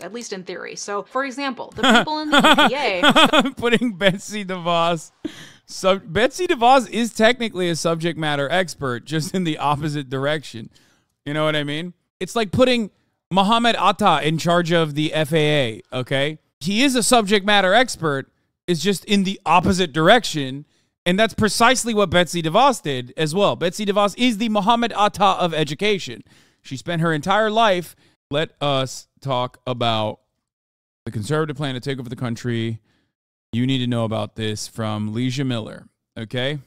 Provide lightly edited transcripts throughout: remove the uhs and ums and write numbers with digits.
at least in theory. So, for example, the people in the EPA... Putting Betsy DeVos... So Betsy DeVos is technically a subject matter expert, just in the opposite direction. You know what I mean? It's like putting Mohammed Atta in charge of the FAA, okay? He is a subject matter expert, it's just in the opposite direction, and that's precisely what Betsy DeVos did as well. Betsy DeVos is the Mohammed Atta of education. She spent her entire life. Let us talk about the conservative plan to take over the country. You need to know about this from Leeja Miller, okay?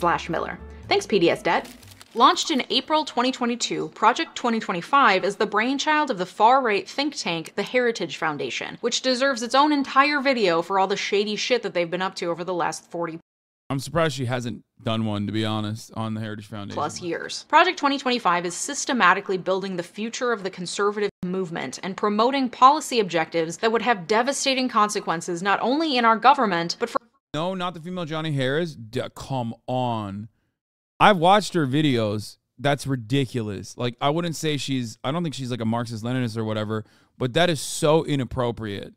/Miller. Thanks, PDS Debt. Launched in April 2022, Project 2025 is the brainchild of the far-right think tank, the Heritage Foundation, which deserves its own entire video for all the shady shit that they've been up to over the last 40 I'm surprised she hasn't done one, to be honest, on the Heritage Foundation. plus years. Project 2025 is systematically building the future of the conservative movement and promoting policy objectives that would have devastating consequences not only in our government, but for... No, not the female Johnny Harris. Come on. I've watched her videos. That's ridiculous. Like, I wouldn't say I don't think she's like a Marxist-Leninist or whatever, but that is so inappropriate.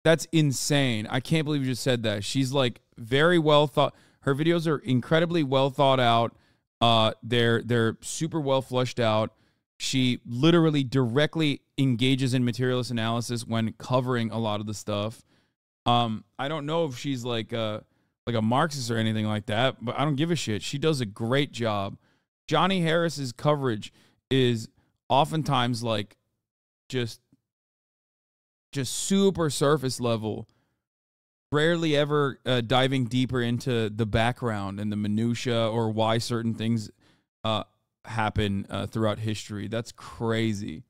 That's insane. I can't believe you just said that. She's like very well thought. Her videos are incredibly well thought out. They're super well flushed out. She literally directly engages in materialist analysis when covering a lot of the stuff. I don't know if she's like a Marxist or anything like that, but I don't give a shit. She does a great job. Johnny Harris's coverage is oftentimes like just super surface level, rarely ever diving deeper into the background and the minutia or why certain things happen throughout history. That's crazy.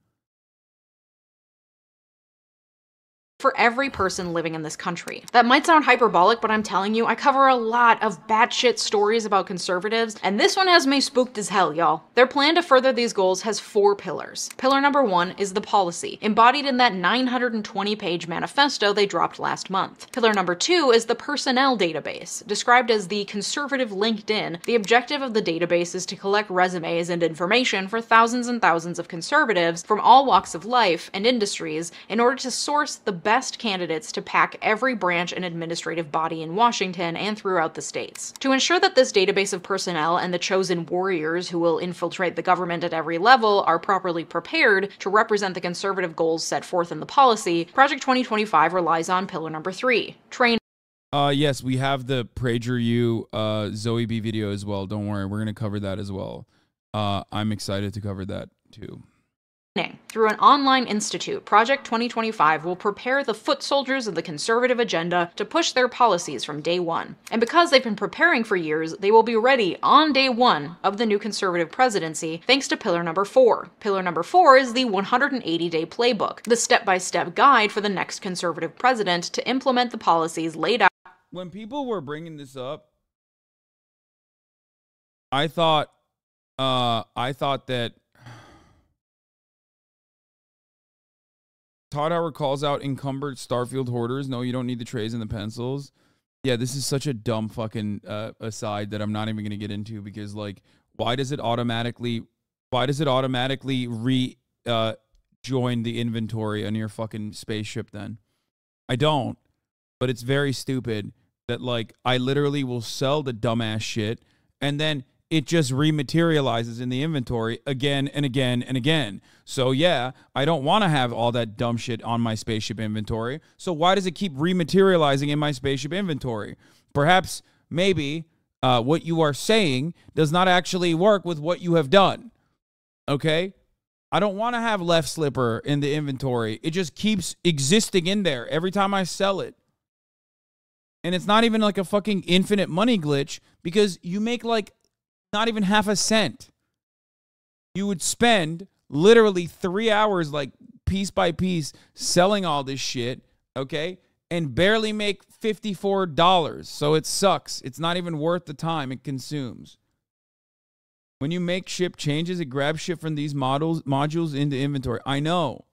For every person living in this country. That might sound hyperbolic, but I'm telling you, I cover a lot of batshit stories about conservatives, and this one has me spooked as hell, y'all. Their plan to further these goals has 4 pillars. Pillar number 1 is the policy, embodied in that 920-page manifesto they dropped last month. Pillar number 2 is the personnel database. Described as the conservative LinkedIn, the objective of the database is to collect resumes and information for thousands and thousands of conservatives from all walks of life and industries in order to source the best candidates to pack every branch and administrative body in Washington and throughout the states. To ensure that this database of personnel and the chosen warriors who will infiltrate the government at every level are properly prepared to represent the conservative goals set forth in the policy, Project 2025 relies on pillar number 3, training. Yes, we have the PragerU Zoe B video as well. Don't worry, we're going to cover that as well. I'm excited to cover that too. Through an online institute, Project 2025 will prepare the foot soldiers of the conservative agenda to push their policies from day one. And because they've been preparing for years, they will be ready on day 1 of the new conservative presidency, thanks to pillar number 4. Pillar number 4 is the 180-day playbook, the step-by-step guide for the next conservative president to implement the policies laid out. When people were bringing this up, I thought that Todd Howard calls out encumbered Starfield hoarders. No, you don't need the trays and the pencils. Yeah, this is such a dumb fucking aside that I'm not even going to get into because, like, why does it automatically join the inventory on your fucking spaceship then? I don't, but it's very stupid that, like, I literally will sell the dumbass shit and then it just rematerializes in the inventory again and again and again. So yeah, I don't want to have all that dumb shit on my spaceship inventory. So why does it keep rematerializing in my spaceship inventory? Perhaps, maybe, what you are saying does not actually work with what you have done. Okay? I don't want to have left slipper in the inventory. It just keeps existing in there every time I sell it. And it's not even like a fucking infinite money glitch because you make like not even half a cent. You would spend literally 3 hours, like piece by piece, selling all this shit, okay, and barely make $54. So it sucks. It's not even worth the time it consumes. When you make ship changes, it grabs shit from these modules into inventory. I know.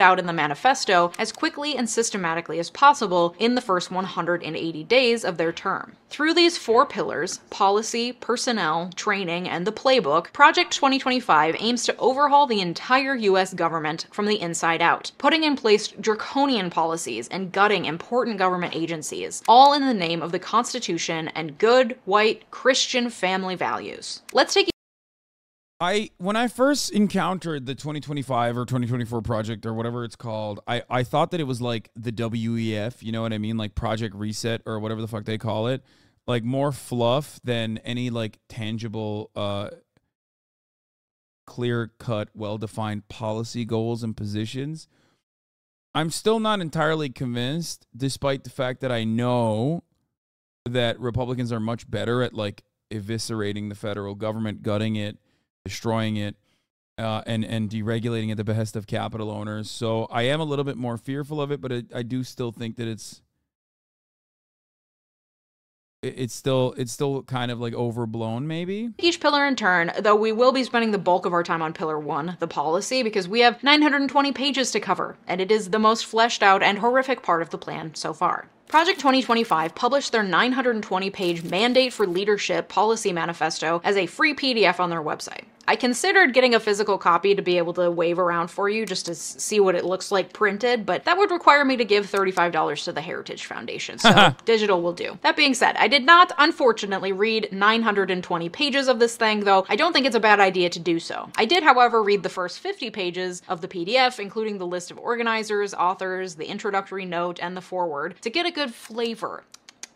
out in the manifesto as quickly and systematically as possible in the first 180 days of their term. Through these 4 pillars, policy, personnel, training, and the playbook, Project 2025 aims to overhaul the entire US government from the inside out, putting in place draconian policies and gutting important government agencies, all in the name of the Constitution and good, white, Christian family values. Let's take when I first encountered the 2025 or 2024 project or whatever it's called, I thought that it was like the WEF, you know what I mean? Like Project Reset or whatever the fuck they call it. Like more fluff than any like tangible, clear-cut, well-defined policy goals and positions. I'm still not entirely convinced, despite the fact that I know that Republicans are much better at like eviscerating the federal government, gutting it, destroying it, and deregulating at the behest of capital owners. So I am a little bit more fearful of it, but I do still think that it's still kind of like overblown, maybe. Each pillar in turn, though we will be spending the bulk of our time on Pillar 1, the policy, because we have 920 pages to cover, and it is the most fleshed out and horrific part of the plan so far. Project 2025 published their 920-page Mandate for Leadership Policy Manifesto as a free PDF on their website. I considered getting a physical copy to be able to wave around for you just to see what it looks like printed, but that would require me to give $35 to the Heritage Foundation, so digital will do. That being said, I did not, unfortunately, read 920 pages of this thing, though I don't think it's a bad idea to do so. I did, however, read the first 50 pages of the PDF, including the list of organizers, authors, the introductory note, and the foreword, to get a good flavor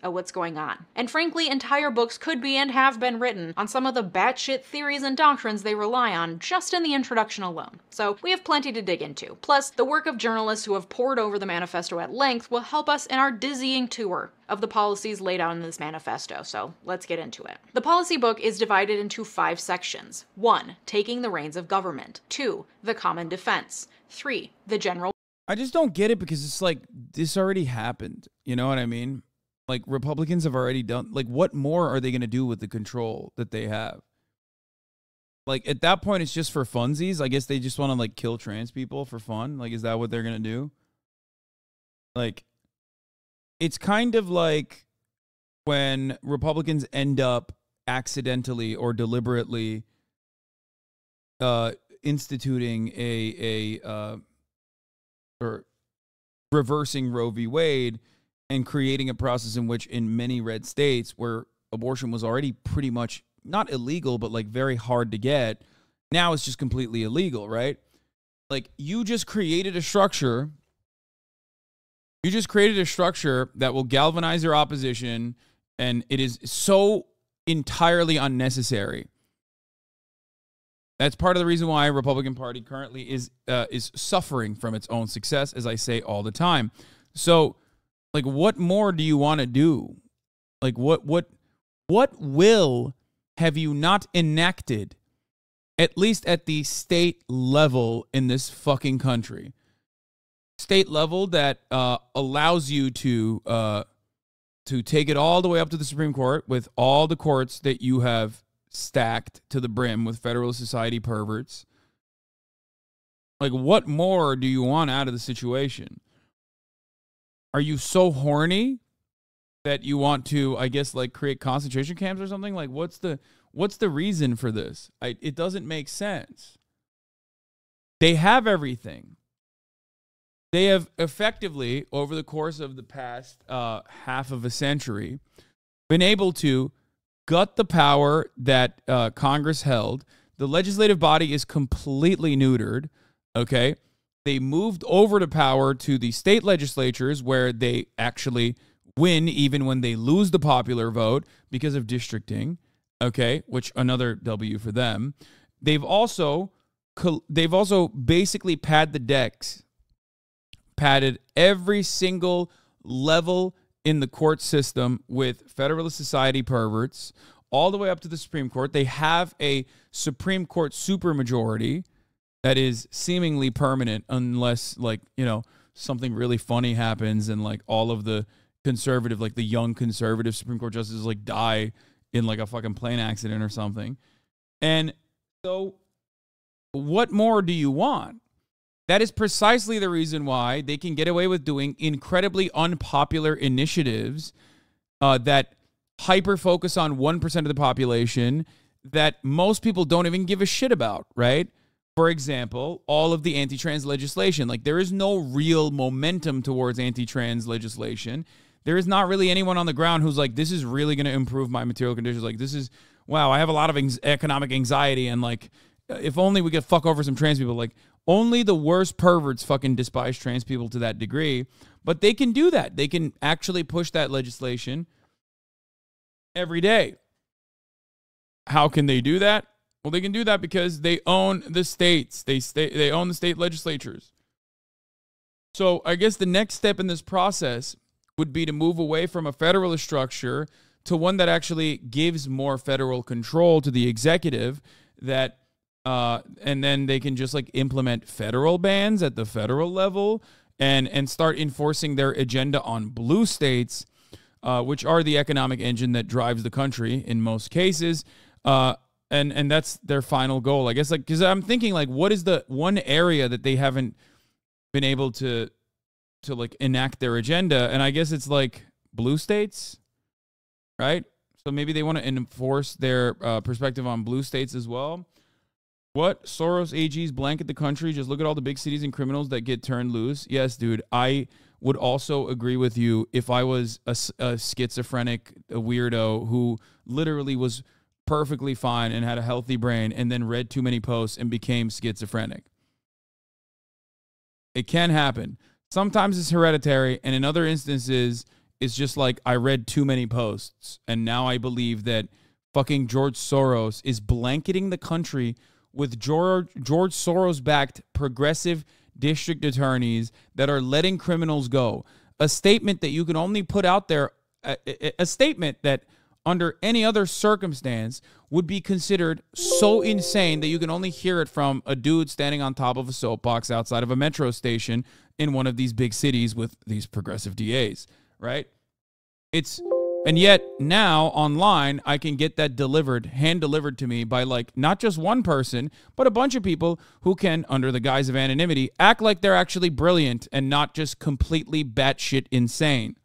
of what's going on. And frankly, entire books could be and have been written on some of the batshit theories and doctrines they rely on just in the introduction alone. So we have plenty to dig into. Plus, the work of journalists who have pored over the manifesto at length will help us in our dizzying tour of the policies laid out in this manifesto, so let's get into it. The policy book is divided into 5 sections. 1. Taking the reins of government. 2. The common defense. 3. The general... I just don't get it because it's like, this already happened. You know what I mean? Like, Republicans have already done... Like, what more are they going to do with the control that they have? Like, at that point, it's just for funsies. I guess they just want to, like, kill trans people for fun. Like, is that what they're going to do? Like, it's kind of like when Republicans end up accidentally or deliberately instituting or reversing Roe v. Wade and creating a process in which in many red states where abortion was already pretty much not illegal, but like very hard to get, now it's just completely illegal, right? Like you just created a structure that will galvanize your opposition, and it is so entirely unnecessary. That's part of the reason why Republican Party currently is suffering from its own success, as I say all the time. So, like, what more do you want to do? Like, what will have you not enacted, at least at the state level in this fucking country? State level that allows you to take it all the way up to the Supreme Court with all the courts that you have stacked to the brim with Federalist Society perverts. Like, what more do you want out of the situation? Are you so horny that you want to, I guess, like create concentration camps or something? Like, what's the reason for this? It doesn't make sense. They have everything. They have effectively, over the course of the past half of a century, been able to gut the power that Congress held. The legislative body is completely neutered, okay? They moved over to power to the state legislatures where they actually win even when they lose the popular vote because of districting, okay? Which another W for them. They've also basically padded every single level in the court system with Federalist Society perverts all the way up to the Supreme Court. They have a Supreme Court supermajority that is seemingly permanent unless, like, you know, something really funny happens and, like, all of the conservative, like, the young conservative Supreme Court justices, like, die in, like, a fucking plane accident or something. And so what more do you want? That is precisely the reason why they can get away with doing incredibly unpopular initiatives that hyper-focus on 1% of the population that most people don't even give a shit about, right? For example, all of the anti-trans legislation. Like, there is no real momentum towards anti-trans legislation. There is not really anyone on the ground who's like, this is really going to improve my material conditions. Like, this is, wow, I have a lot of economic anxiety, and like, if only we could fuck over some trans people. Like, only the worst perverts fucking despise trans people to that degree. But they can do that. They can actually push that legislation every day. How can they do that? Well, they can do that because they own the states. They own the state legislatures. So I guess the next step in this process would be to move away from a federalist structure to one that actually gives more federal control to the executive, that and then they can just like implement federal bans at the federal level and start enforcing their agenda on blue states, which are the economic engine that drives the country in most cases. And that's their final goal, I guess. Like, because I'm thinking, like, what is the one area that they haven't been able to like enact their agenda? And I guess it's like blue states, right? So maybe they want to enforce their perspective on blue states as well. What? Soros AGs blanket the country. Just look at all the big cities and criminals that get turned loose. Yes, dude. I would also agree with you if I was a schizophrenic, a weirdo who literally was perfectly fine and had a healthy brain and then read too many posts and became schizophrenic. It can happen. Sometimes it's hereditary, and in other instances, it's just like I read too many posts, and now I believe that fucking George Soros is blanketing the country with George Soros-backed progressive district attorneys that are letting criminals go. A statement that you can only put out there, a statement that under any other circumstance would be considered so insane that you can only hear it from a dude standing on top of a soapbox outside of a metro station in one of these big cities with these progressive DAs, right? And yet now online, I can get that hand delivered to me by like not just one person, but a bunch of people who can, under the guise of anonymity, act like they're actually brilliant and not just completely batshit insane.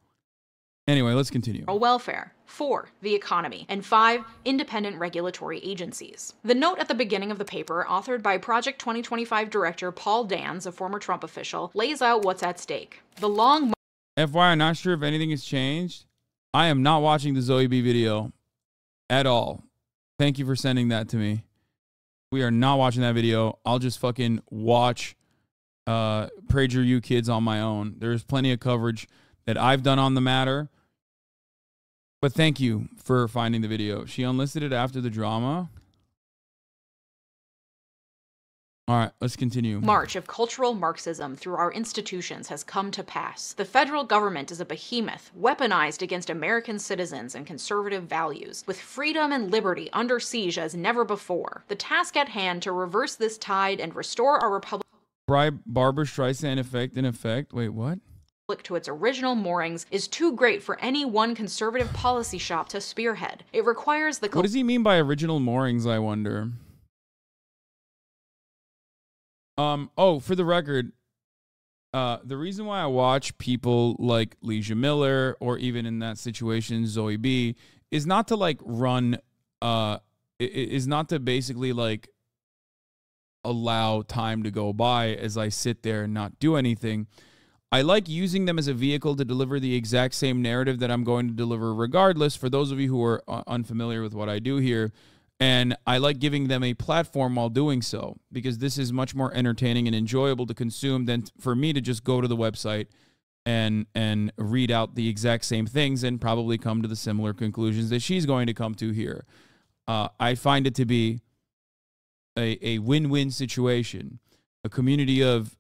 Anyway, let's continue. Welfare. 4. The economy. And 5. Independent regulatory agencies. The note at the beginning of the paper, authored by Project 2025 director Paul Dans, a former Trump official, lays out what's at stake. The long... FYI, I'm not sure if anything has changed. I am not watching the Zoe B video at all. Thank you for sending that to me. We are not watching that video. I'll just fucking watch PragerU Kids on my own. There's plenty of coverage that I've done on the matter. But thank you for finding the video. She unlisted it after the drama. All right, let's continue. March of cultural Marxism through our institutions has come to pass. The federal government is a behemoth, weaponized against American citizens and conservative values, with freedom and liberty under siege as never before. The task at hand to reverse this tide and restore our republic... Barbara Streisand effect in effect. Wait, what? To its original moorings is too great for any one conservative policy shop to spearhead. It requires the... What does he mean by original moorings, I wonder? Oh, for the record, the reason why I watch people like Leeja Miller or even in that situation Zoe B is not to like run is not to basically like allow time to go by as I sit there and not do anything. I like using them as a vehicle to deliver the exact same narrative that I'm going to deliver regardless, for those of you who are unfamiliar with what I do here. And I like giving them a platform while doing so, because this is much more entertaining and enjoyable to consume than for me to just go to the website and read out the exact same things and probably come to the similar conclusions that she's going to come to here. I find it to be a win-win situation. A community of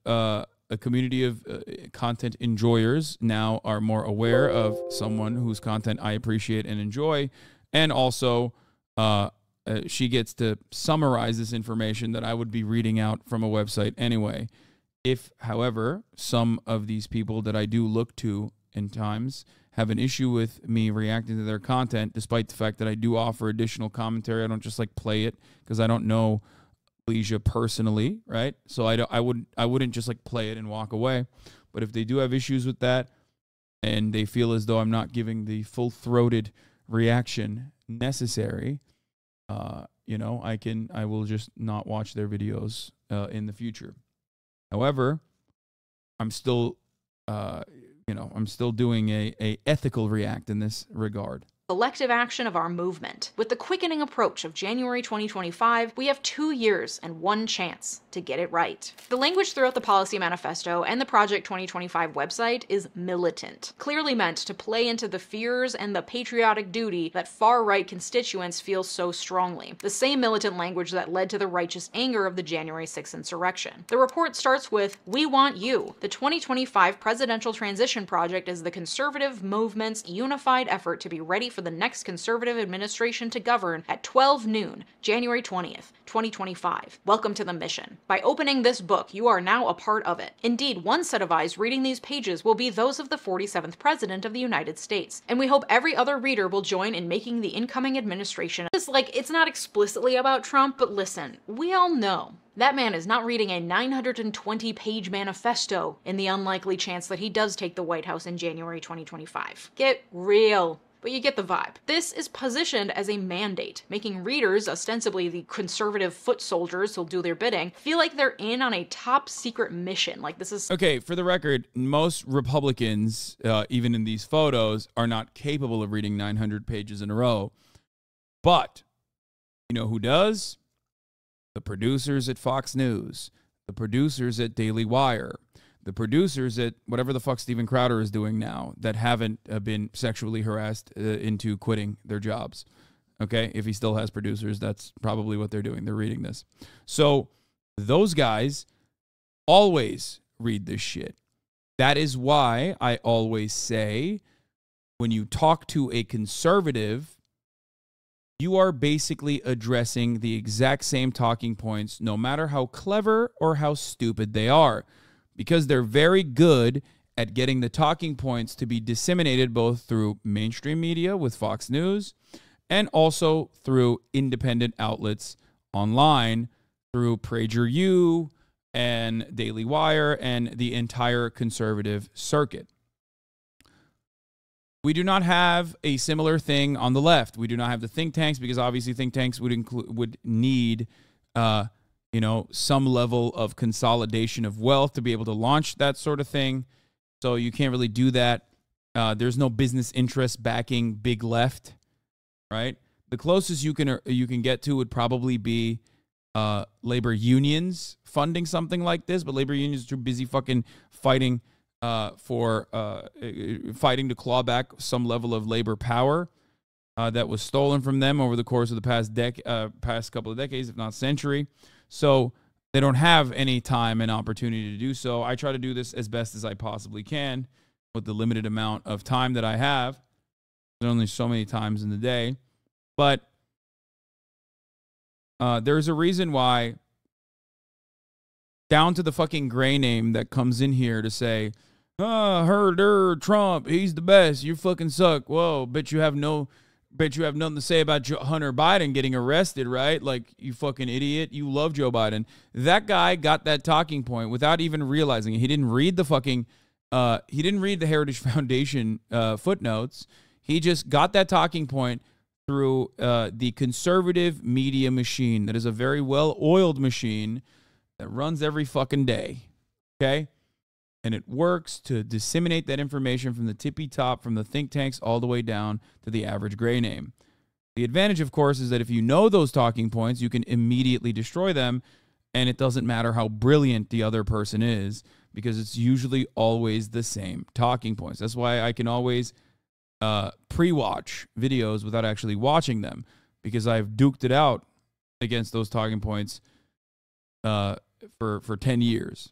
content enjoyers now are more aware of someone whose content I appreciate and enjoy, and also she gets to summarize this information that I would be reading out from a website anyway. If, however, some of these people that I do look to in times have an issue with me reacting to their content, despite the fact that I do offer additional commentary, I don't just like play it because I don't know Leeja personally, right? So I wouldn't just like play it and walk away. But if they do have issues with that and they feel as though I'm not giving the full-throated reaction necessary, you know, I will just not watch their videos in the future. However, I'm still you know, I'm still doing a ethical react in this regard. Collective action of our movement. With the quickening approach of January 2025, we have 2 years and 1 chance to get it right. The language throughout the policy manifesto and the Project 2025 website is militant, clearly meant to play into the fears and the patriotic duty that far-right constituents feel so strongly, the same militant language that led to the righteous anger of the January 6th insurrection. The report starts with, "We want you." The 2025 Presidential Transition Project is the conservative movement's unified effort to be ready for the next conservative administration to govern at 12 noon, January 20th, 2025. Welcome to the mission. By opening this book, you are now a part of it. Indeed, one set of eyes reading these pages will be those of the 47th President of the United States, and we hope every other reader will join in making the incoming administration. It's not explicitly about Trump, but listen, we all know that man is not reading a 920-page manifesto in the unlikely chance that he does take the White House in January 2025. Get real. But you get the vibe. This is positioned as a mandate, making readers, ostensibly the conservative foot soldiers who'll do their bidding, feel like they're in on a top secret mission. Like this is... Okay, for the record, most Republicans, even in these photos, are not capable of reading 900 pages in a row. But you know who does? The producers at Fox News, the producers at Daily Wire, the producers at whatever the fuck Steven Crowder is doing now that haven't been sexually harassed into quitting their jobs. Okay? If he still has producers, that's probably what they're doing. They're reading this. So those guys always read this shit. That is why I always say when you talk to a conservative, you are basically addressing the exact same talking points, no matter how clever or how stupid they are. Because they're very good at getting the talking points to be disseminated both through mainstream media with Fox News and also through independent outlets online through PragerU and Daily Wire and the entire conservative circuit. We do not have a similar thing on the left. We do not have the think tanks because obviously think tanks would need you know, some level of consolidation of wealth to be able to launch that sort of thing. So you can't really do that. There's no business interest backing big left, right? The closest you can get to would probably be labor unions funding something like this, but labor unions are too busy fucking fighting fighting to claw back some level of labor power that was stolen from them over the course of the past couple of decades, if not century. So they don't have any time and opportunity to do so. I try to do this as best as I possibly can with the limited amount of time that I have. There's only so many times in the day. But there's a reason why, down to the fucking gray name that comes in here to say, Trump, he's the best. You fucking suck. Whoa, bet you have nothing to say about Hunter Biden getting arrested, right? Like, you fucking idiot. You love Joe Biden. That guy got that talking point without even realizing it. He didn't read the fucking, he didn't read the Heritage Foundation footnotes. He just got that talking point through the conservative media machine. That is a very well-oiled machine that runs every fucking day, okay? And it works to disseminate that information from the tippy top, from the think tanks all the way down to the average gray name. The advantage, of course, is that if you know those talking points, you can immediately destroy them, and it doesn't matter how brilliant the other person is, because it's usually always the same talking points. That's why I can always pre-watch videos without actually watching them, because I've duked it out against those talking points for 10 years.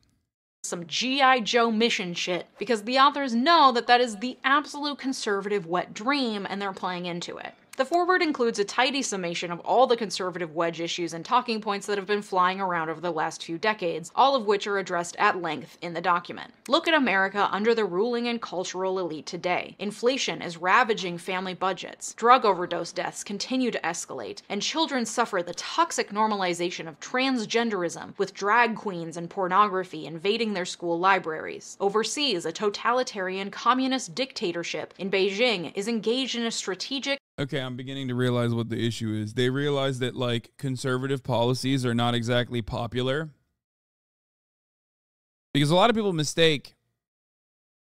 Some G.I. Joe mission shit, because the authors know that that is the absolute conservative wet dream and they're playing into it. The foreword includes a tidy summation of all the conservative wedge issues and talking points that have been flying around over the last few decades, all of which are addressed at length in the document. Look at America under the ruling and cultural elite today. Inflation is ravaging family budgets, drug overdose deaths continue to escalate, and children suffer the toxic normalization of transgenderism, with drag queens and pornography invading their school libraries. Overseas, a totalitarian communist dictatorship in Beijing is engaged in a strategic. Okay, I'm beginning to realize what the issue is. They realize that, like, conservative policies are not exactly popular. Because a lot of people mistake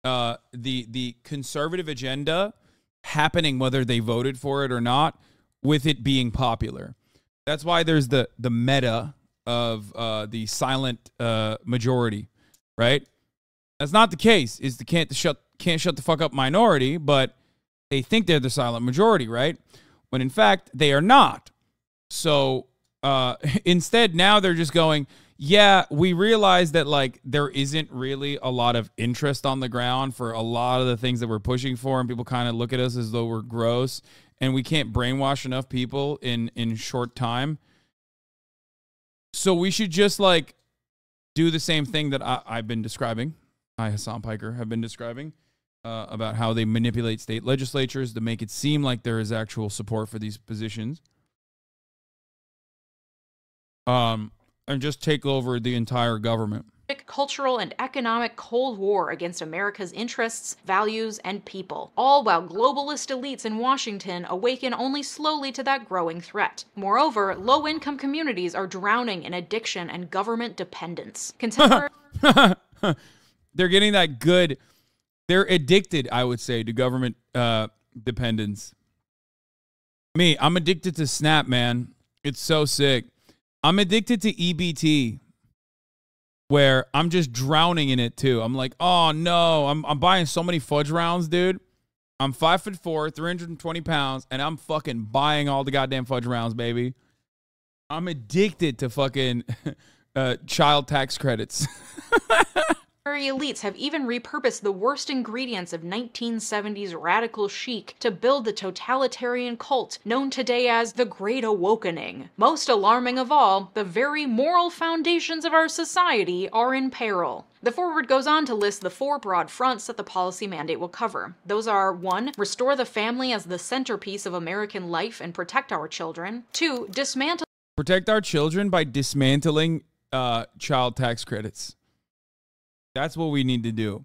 the conservative agenda happening whether they voted for it or not with it being popular. That's why there's the meta of the silent majority, right? That's not the case. Is the can't shut the fuck up minority, but they think they're the silent majority, right? When in fact they are not. So instead now they're just going, yeah, we realize that, like, there isn't really a lot of interest on the ground for a lot of the things that we're pushing for, and people kind of look at us as though we're gross, and we can't brainwash enough people in short time. So we should just, like, do the same thing that I've been describing. I, Hasan Piker, have been describing about how they manipulate state legislatures to make it seem like there is actual support for these positions. And just take over the entire government. Cultural and economic Cold War against America's interests, values, and people, all while globalist elites in Washington awaken only slowly to that growing threat. Moreover, low-income communities are drowning in addiction and government dependence. Contemporary They're getting that good. They're addicted, I would say, to government dependence. Me, I'm addicted to Snap, man. It's so sick. I'm addicted to EBT, where I'm just drowning in it too. I'm like, oh no, I'm buying so many fudge rounds, dude. I'm 5'4", 320 pounds, and I'm fucking buying all the goddamn fudge rounds, baby. I'm addicted to fucking child tax credits. elites have even repurposed the worst ingredients of 1970s radical chic to build the totalitarian cult known today as the Great Awakening. Most alarming of all, the very moral foundations of our society are in peril. The foreword goes on to list the 4 broad fronts that the policy mandate will cover. Those are 1. Restore the family as the centerpiece of American life and protect our children. 2. Protect our children by dismantling child tax credits. That's what we need to do.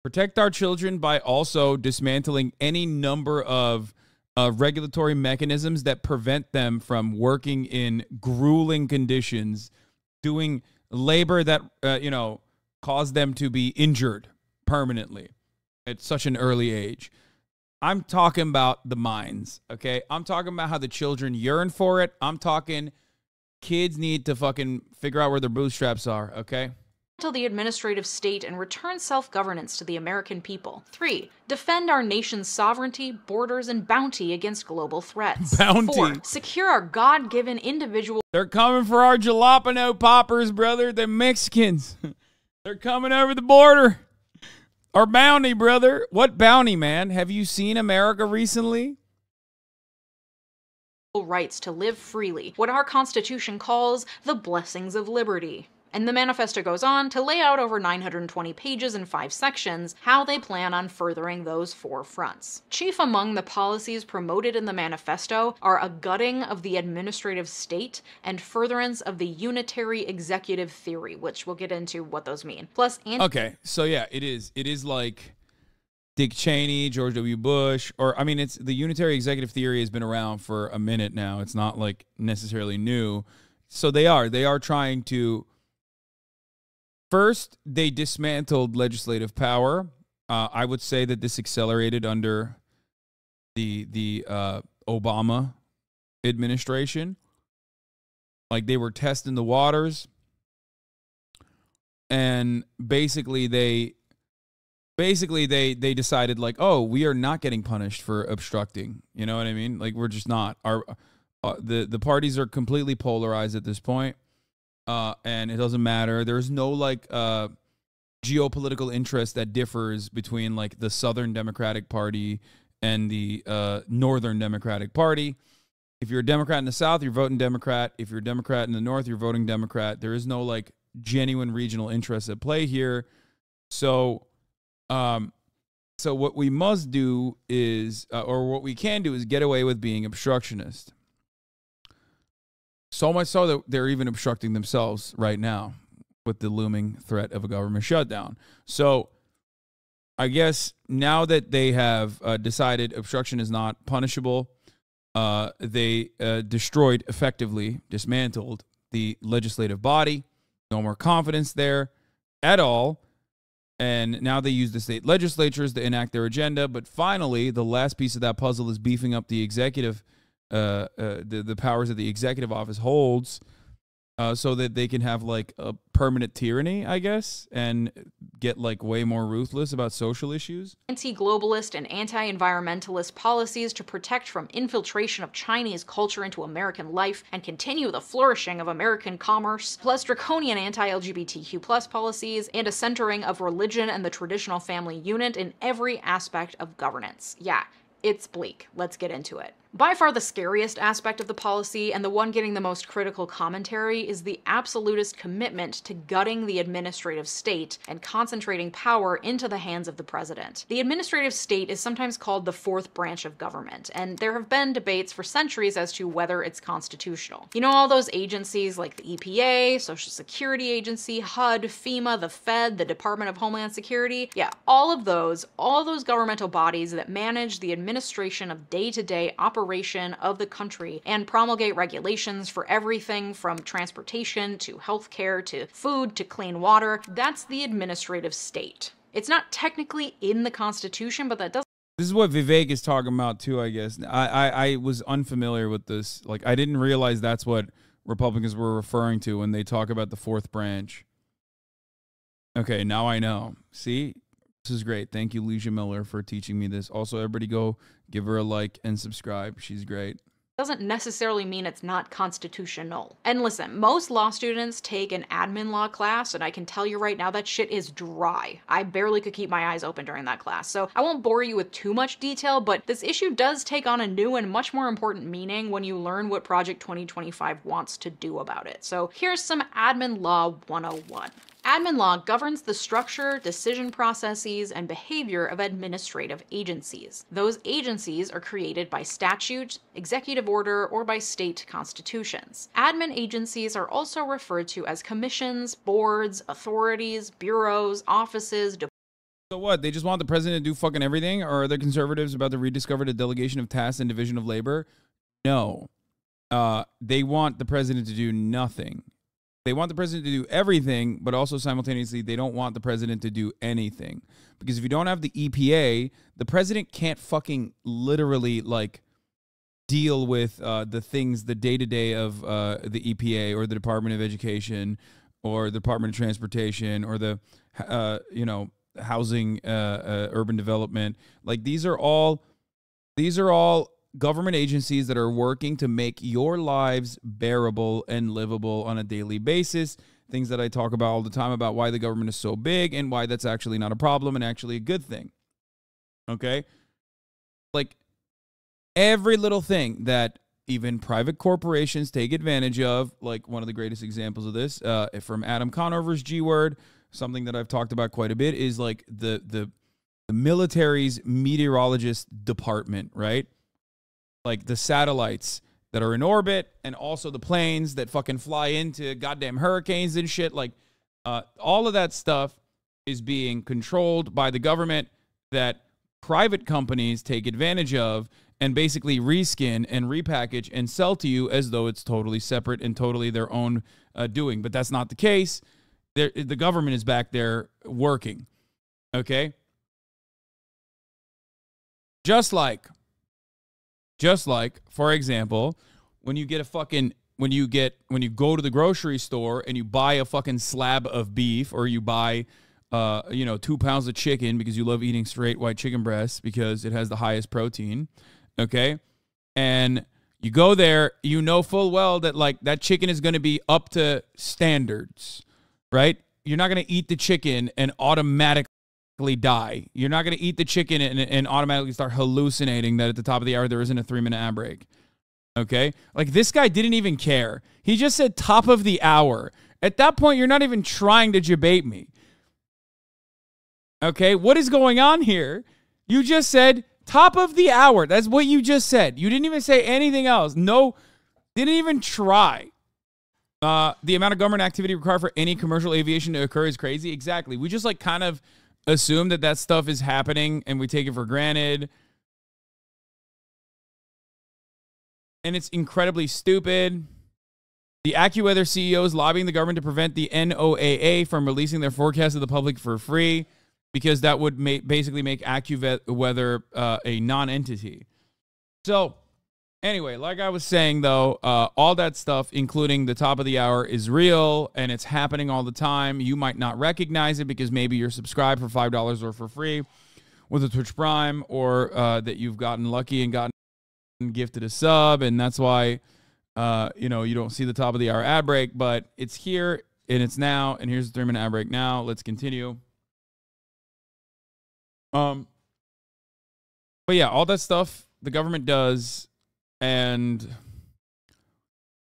Protect our children by also dismantling any number of regulatory mechanisms that prevent them from working in grueling conditions, doing labor that, cause them to be injured permanently at such an early age. I'm talking about the mines, okay? I'm talking about how the children yearn for it. I'm talking kids need to fucking figure out where their bootstraps are, okay? The administrative state and return self-governance to the American people. 3. Defend our nation's sovereignty, borders, and bounty against global threats. Bounty. 4. Secure our God-given individual. They're coming for our jalapeno poppers, brother. They're Mexicans. They're coming over the border. Our bounty, brother. What bounty, man? Have you seen America recently? Rights to live freely, what our Constitution calls the blessings of liberty. And the manifesto goes on to lay out over 920 pages in 5 sections how they plan on furthering those 4 fronts. Chief among the policies promoted in the manifesto are a gutting of the administrative state and furtherance of the unitary executive theory, which we'll get into what those mean. Plus, okay, so yeah, it is like Dick Cheney, George W. Bush, or I mean, it's the unitary executive theory has been around for a minute now. It's not like necessarily new. So they are trying to. First, they dismantled legislative power. I would say that this accelerated under the Obama administration. Like they were testing the waters, and basically they decided like, oh, we are not getting punished for obstructing. You know what I mean? Like we're just not. The parties are completely polarized at this point. And it doesn't matter. There's no like geopolitical interest that differs between like the Southern Democratic Party and the Northern Democratic Party. If you're a Democrat in the South, you're voting Democrat. If you're a Democrat in the North, you're voting Democrat. There is no like genuine regional interests at play here. So, so what we must do is, or what we can do is get away with being obstructionist. So much so that they're even obstructing themselves right now with the looming threat of a government shutdown. So I guess now that they have decided obstruction is not punishable, they destroyed, effectively dismantled the legislative body. No more confidence there at all. And now they use the state legislatures to enact their agenda. But finally, the last piece of that puzzle is beefing up the executive, the powers that the executive office holds, so that they can have like a permanent tyranny, I guess, and get like way more ruthless about social issues. Anti-globalist and anti-environmentalist policies to protect from infiltration of Chinese culture into American life and continue the flourishing of American commerce, plus draconian anti-LGBTQ+ policies and a centering of religion and the traditional family unit in every aspect of governance. Yeah, it's bleak. Let's get into it. By far the scariest aspect of the policy, and the one getting the most critical commentary, is the absolutist commitment to gutting the administrative state and concentrating power into the hands of the president. The administrative state is sometimes called the fourth branch of government, and there have been debates for centuries as to whether it's constitutional. You know, all those agencies like the EPA, Social Security Agency, HUD, FEMA, the Fed, the Department of Homeland Security? Yeah, all those governmental bodies that manage the administration of day-to-day operations of the country and promulgate regulations for everything from transportation to healthcare to food to clean water. That's the administrative state. It's not technically in the Constitution, but that doesn't. This is what Vivek is talking about too, I guess. I was unfamiliar with this. Like, I didn't realize that's what Republicans were referring to when they talk about the fourth branch. Okay, now I know. See? This is great. Thank you, Leeja Miller, for teaching me this. Also, everybody go give her a like and subscribe. She's great. Doesn't necessarily mean it's not constitutional. And listen, most law students take an admin law class, and I can tell you right now that shit is dry. I barely could keep my eyes open during that class, so I won't bore you with too much detail, but this issue does take on a new and much more important meaning when you learn what Project 2025 wants to do about it. So here's some Admin Law 101. Admin law governs the structure, decision processes, and behavior of administrative agencies. Those agencies are created by statute, executive order, or by state constitutions. Admin agencies are also referred to as commissions, boards, authorities, bureaus, offices. So what? They just want the president to do fucking everything? Or are the conservatives about to rediscover the delegation of tasks and division of labor? No. They want the president to do nothing. They want the president to do everything, but also simultaneously, they don't want the president to do anything. Because if you don't have the EPA, the president can't fucking literally, like, deal with the things, the day-to-day of the EPA or the Department of Education or the Department of Transportation or the, housing, urban development. Like, these are all government agencies that are working to make your lives bearable and livable on a daily basis. Things that I talk about all the time about why the government is so big and why that's actually not a problem and actually a good thing. Okay? Like, every little thing that even private corporations take advantage of, like one of the greatest examples of this, from Adam Conover's G-Word, something that I've talked about quite a bit, is like the military's meteorologist department, right? Like the satellites that are in orbit and also the planes that fucking fly into goddamn hurricanes and shit. Like, all of that stuff is being controlled by the government that private companies take advantage of and basically reskin and repackage and sell to you as though it's totally separate and totally their own doing. But that's not the case. The government is back there working. Okay? Just like, for example, when you go to the grocery store and you buy a fucking slab of beef, or you buy, 2 pounds of chicken because you love eating straight white chicken breasts because it has the highest protein, okay? And you go there, you know full well that, like, that chicken is going to be up to standards, right? You're not going to eat the chicken and automatically die. You're not going to eat the chicken and automatically start hallucinating that at the top of the hour there isn't a 3-minute ad break. Okay? Like, this guy didn't even care. He just said top of the hour. At that point, you're not even trying to debate me. Okay? What is going on here? You just said top of the hour. That's what you just said. You didn't even say anything else. No, didn't even try. The amount of government activity required for any commercial aviation to occur is crazy. Exactly. We just like kind of assume that that stuff is happening and we take it for granted. And it's incredibly stupid. The AccuWeather CEO is lobbying the government to prevent the NOAA from releasing their forecast to the public for free because that would basically make AccuWeather a non-entity. So, anyway, like I was saying, though, all that stuff, including the top of the hour, is real, and it's happening all the time. You might not recognize it because maybe you're subscribed for $5 or for free with a Twitch Prime, or that you've gotten lucky and gotten gifted a sub, and that's why you don't see the top of the hour ad break. But it's here, and it's now, and here's the 3-minute ad break now. Let's continue. But yeah, all that stuff the government does, and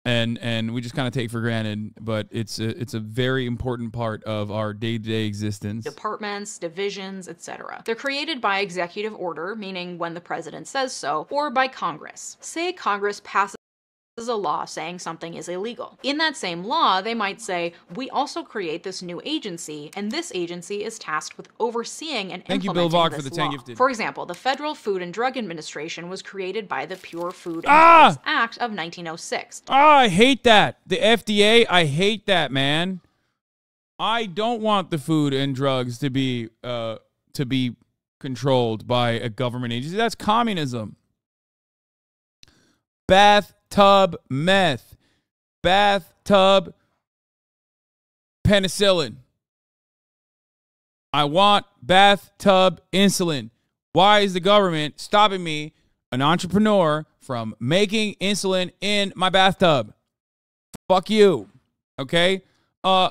we just kind of take for granted, but it's a very important part of our day-to-day existence. Departments, divisions, etc. They're created by executive order, meaning when the president says so, or by Congress. Say Congress passes a law saying something is illegal. In that same law, they might say, we also create this new agency, and this agency is tasked with overseeing and implementing Bill Vog this for the law. 10 gifted. For example, the Federal Food and Drug Administration was created by the Pure Food and Drugs Act of 1906. I hate that. The FDA, I hate that, man. I don't want the food and drugs to be controlled by a government agency. That's communism. Bathtub meth. Bathtub penicillin. I want bathtub insulin. Why is the government stopping me, an entrepreneur, from making insulin in my bathtub? Fuck you. Okay?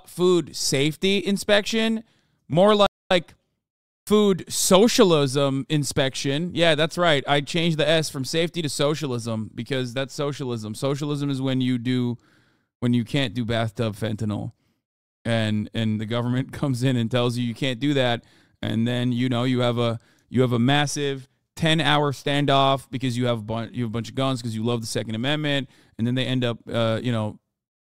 Food safety inspection. More like food socialism inspection. Yeah, that's right. I changed the S from safety to socialism because that's socialism. Socialism is when you can't do bathtub fentanyl, and the government comes in and tells you can't do that, and then you have a massive 10-hour standoff because you have a bunch of guns because you love the Second Amendment, and then they end up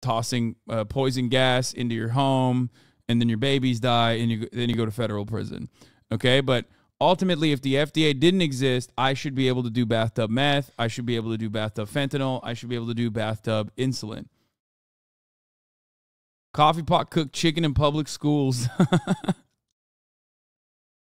tossing poison gas into your home, and then your babies die, and then you go to federal prison. Okay, but ultimately, if the FDA didn't exist, I should be able to do bathtub meth. I should be able to do bathtub fentanyl. I should be able to do bathtub insulin. Coffee pot cooked chicken in public schools.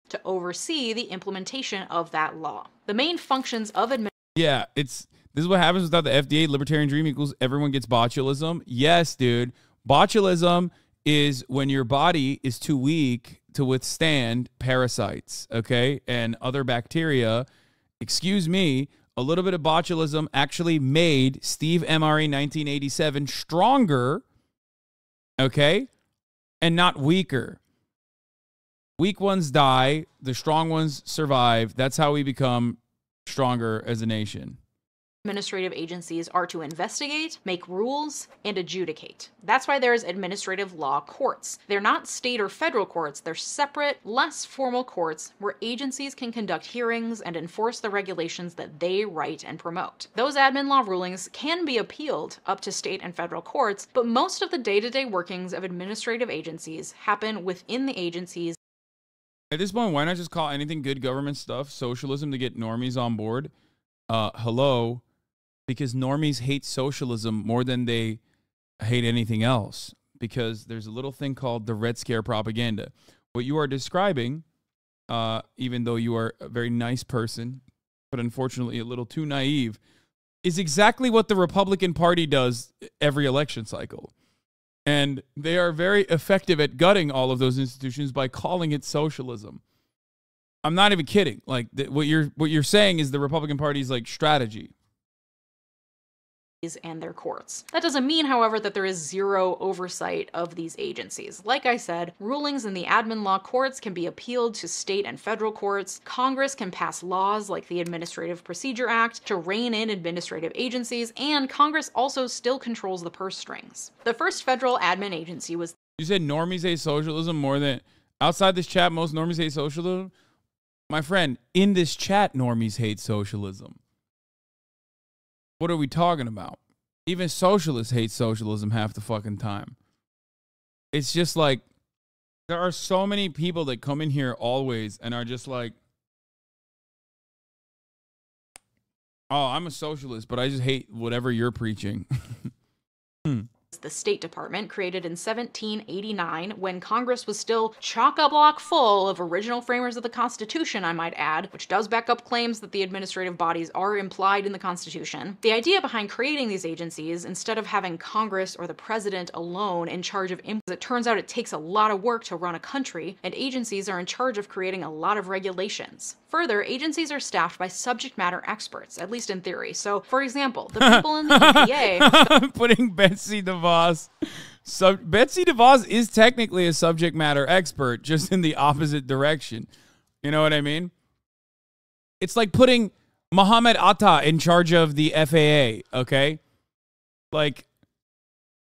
To oversee the implementation of that law. The main functions of Yeah, this is what happens without the FDA. Libertarian dream equals everyone gets botulism. Yes, dude. Botulism is when your body is too weak to withstand parasites, okay, and other bacteria. Excuse me, a little bit of botulism actually made Steve MRE 1987 stronger, okay, and not weaker. Weak ones die, the strong ones survive. That's how we become stronger as a nation. Administrative agencies are to investigate, make rules, and adjudicate. That's why there's administrative law courts. They're not state or federal courts, they're separate, less formal courts where agencies can conduct hearings and enforce the regulations that they write and promote. Those admin law rulings can be appealed up to state and federal courts, but most of the day-to-day workings of administrative agencies happen within the agencies. At this point, why not just call anything good government stuff socialism to get normies on board? Hello? Because normies hate socialism more than they hate anything else. Because there's a little thing called the Red Scare propaganda. What you are describing, even though you are a very nice person, but unfortunately a little too naive, is exactly what the Republican Party does every election cycle. And they are very effective at gutting all of those institutions by calling it socialism. I'm not even kidding. Like what you're saying is the Republican Party's like strategy. and their courts. That doesn't mean, however, that there is zero oversight of these agencies. Like I said, rulings in the admin law courts can be appealed to state and federal courts. Congress can pass laws like the Administrative Procedure Act to rein in administrative agencies, and Congress also still controls the purse strings. The first federal admin agency was... You said normies hate socialism more than... Outside this chat, most normies hate socialism? My friend, in this chat, normies hate socialism. What are we talking about? Even socialists hate socialism half the fucking time. It's just like, there are so many people that come in here always and are just like, oh, I'm a socialist, but I just hate whatever you're preaching. The State Department, created in 1789 when Congress was still chock-a-block full of original framers of the Constitution, I might add, which does back up claims that the administrative bodies are implied in the Constitution. The idea behind creating these agencies, instead of having Congress or the president alone in charge of it turns out it takes a lot of work to run a country, and agencies are in charge of creating a lot of regulations. Further, agencies are staffed by subject matter experts, at least in theory. So, for example, the people in the EPA... Putting Betsy DeVos... Betsy DeVos is technically a subject matter expert, just in the opposite direction. You know what I mean? It's like putting Mohammed Atta in charge of the FAA, okay? Like,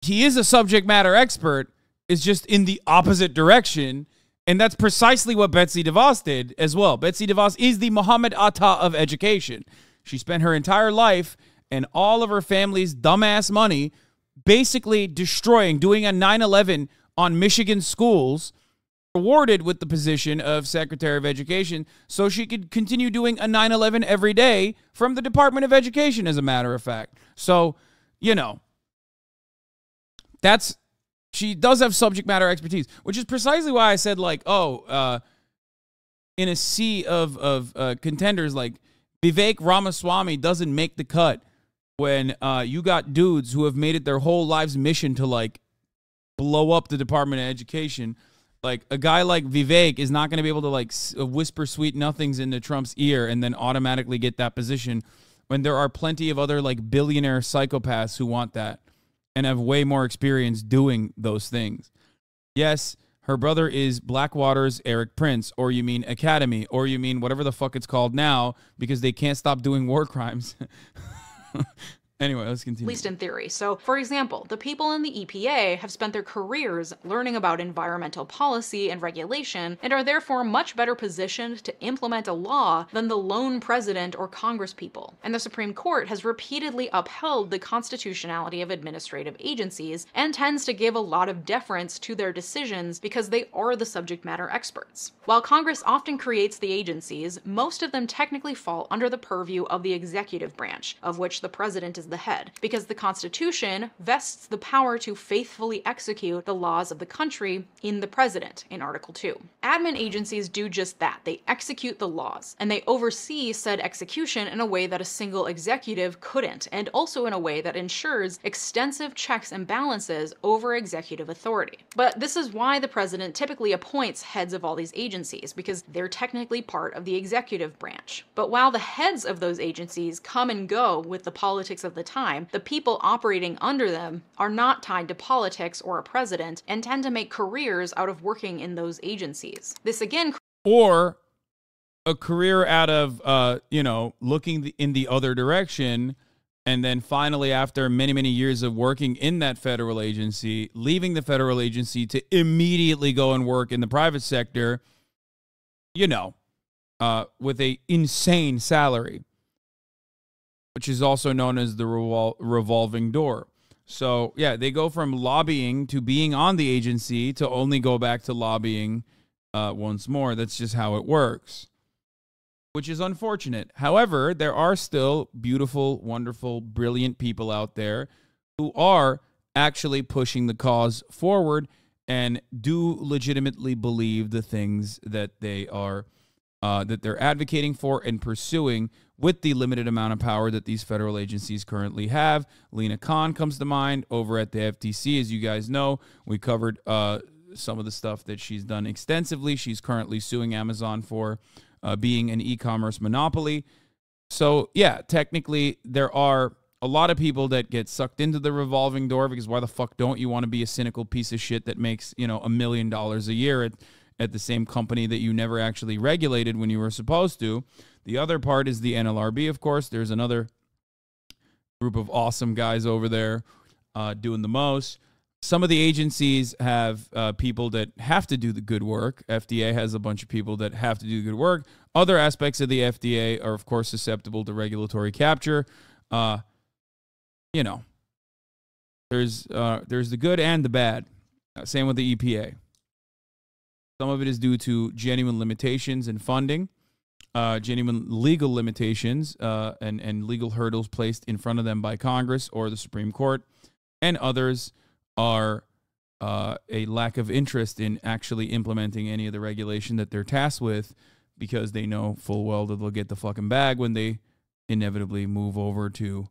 he is a subject matter expert, is just in the opposite direction. And that's precisely what Betsy DeVos did as well. Betsy DeVos is the Mohammed Atta of education. She spent her entire life and all of her family's dumbass money basically destroying, doing a 9/11 on Michigan schools, awarded with the position of Secretary of Education, so she could continue doing a 9/11 every day from the Department of Education, as a matter of fact. So, you know, that's... She does have subject matter expertise, which is precisely why I said, like, in a sea of contenders, like, Vivek Ramaswamy doesn't make the cut when you got dudes who have made it their whole lives mission to, like, blow up the Department of Education. Like, a guy like Vivek is not going to be able to, like, whisper sweet nothings into Trump's ear and then automatically get that position when there are plenty of other, like, billionaire psychopaths who want that and have way more experience doing those things. Yes, her brother is Blackwater's Eric Prince, or you mean Academy, or you mean whatever the fuck it's called now, because they can't stop doing war crimes. Anyway, let's continue. At least in theory. So, for example, the people in the EPA have spent their careers learning about environmental policy and regulation and are therefore much better positioned to implement a law than the lone president or congresspeople. And the Supreme Court has repeatedly upheld the constitutionality of administrative agencies and tends to give a lot of deference to their decisions because they are the subject matter experts. While Congress often creates the agencies, most of them technically fall under the purview of the executive branch, of which the president is the head, because the Constitution vests the power to faithfully execute the laws of the country in the president in Article 2. Admin agencies do just that. They execute the laws, and they oversee said execution in a way that a single executive couldn't, and also in a way that ensures extensive checks and balances over executive authority. But this is why the president typically appoints heads of all these agencies, because they're technically part of the executive branch. But while the heads of those agencies come and go with the politics of the time, the people operating under them are not tied to politics or a president and tend to make careers out of working in those agencies. This again... Or a career out of, looking in the other direction, and then finally, after many, many years of working in that federal agency, leaving the federal agency to immediately go and work in the private sector, with a insane salary, which is also known as the revolving door. So, yeah, they go from lobbying to being on the agency to only go back to lobbying once more. That's just how it works, which is unfortunate. However, there are still beautiful, wonderful, brilliant people out there who are actually pushing the cause forward and do legitimately believe the things that they are that they're advocating for and pursuing with the limited amount of power that these federal agencies currently have. Lena Khan comes to mind over at the FTC. As you guys know, we covered some of the stuff that she's done extensively. She's currently suing Amazon for being an e-commerce monopoly. So, yeah, technically there are a lot of people that get sucked into the revolving door, because why the fuck don't you want to be a cynical piece of shit that makes, $1 million a year at the same company that you never actually regulated when you were supposed to. The other part is the NLRB, of course. There's another group of awesome guys over there doing the most. Some of the agencies have people that have to do the good work. FDA has a bunch of people that have to do the good work. Other aspects of the FDA are, of course, susceptible to regulatory capture. There's the good and the bad. Same with the EPA. Some of it is due to genuine limitations in funding, genuine legal limitations and legal hurdles placed in front of them by Congress or the Supreme Court, and others are a lack of interest in actually implementing any of the regulation that they're tasked with, because they know full well that they'll get the fucking bag when they inevitably move over to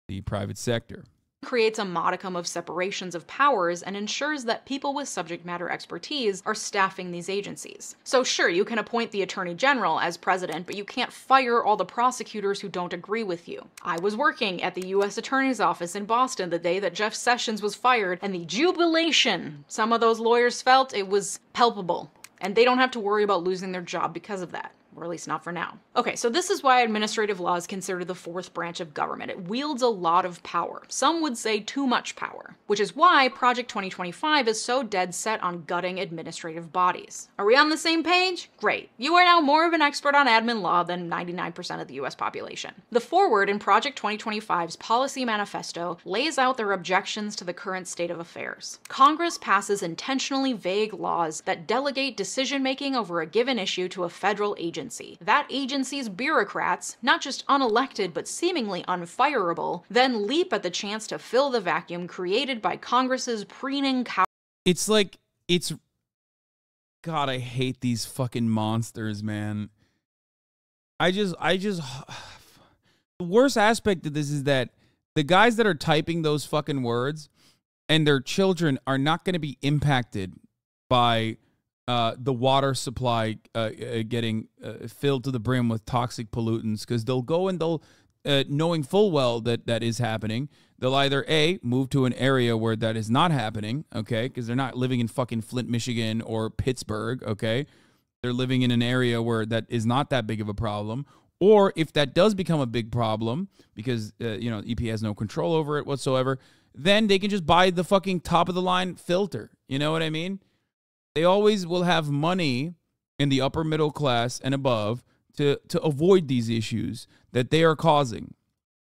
the private sector. Creates a modicum of separations of powers and ensures that people with subject matter expertise are staffing these agencies. So sure, you can appoint the Attorney General as president, but you can't fire all the prosecutors who don't agree with you. I was working at the U.S. Attorney's Office in Boston the day that Jeff Sessions was fired, and the jubilation some of those lawyers felt, it was palpable. And they don't have to worry about losing their job because of that. Or at least not for now. Okay, so this is why administrative law is considered the fourth branch of government. It wields a lot of power. Some would say too much power, which is why Project 2025 is so dead set on gutting administrative bodies. Are we on the same page? Great. You are now more of an expert on admin law than 99% of the US population. The foreword in Project 2025's policy manifesto lays out their objections to the current state of affairs. Congress passes intentionally vague laws that delegate decision-making over a given issue to a federal agency. That agency's bureaucrats, not just unelected but seemingly unfireable, then leap at the chance to fill the vacuum created by Congress's preening cow. God, I hate these fucking monsters, man. The worst aspect of this is that the guys that are typing those fucking words and their children are not going to be impacted by the water supply getting filled to the brim with toxic pollutants, because they'll go and they'll, knowing full well that that is happening, they'll either A, move to an area where that is not happening, okay, because they're not living in fucking Flint, Michigan or Pittsburgh, okay? They're living in an area where that is not that big of a problem. Or if that does become a big problem, because, EPA has no control over it whatsoever, then they can just buy the fucking top-of-the-line filter. You know what I mean? They always will have money in the upper middle class and above to avoid these issues that they are causing.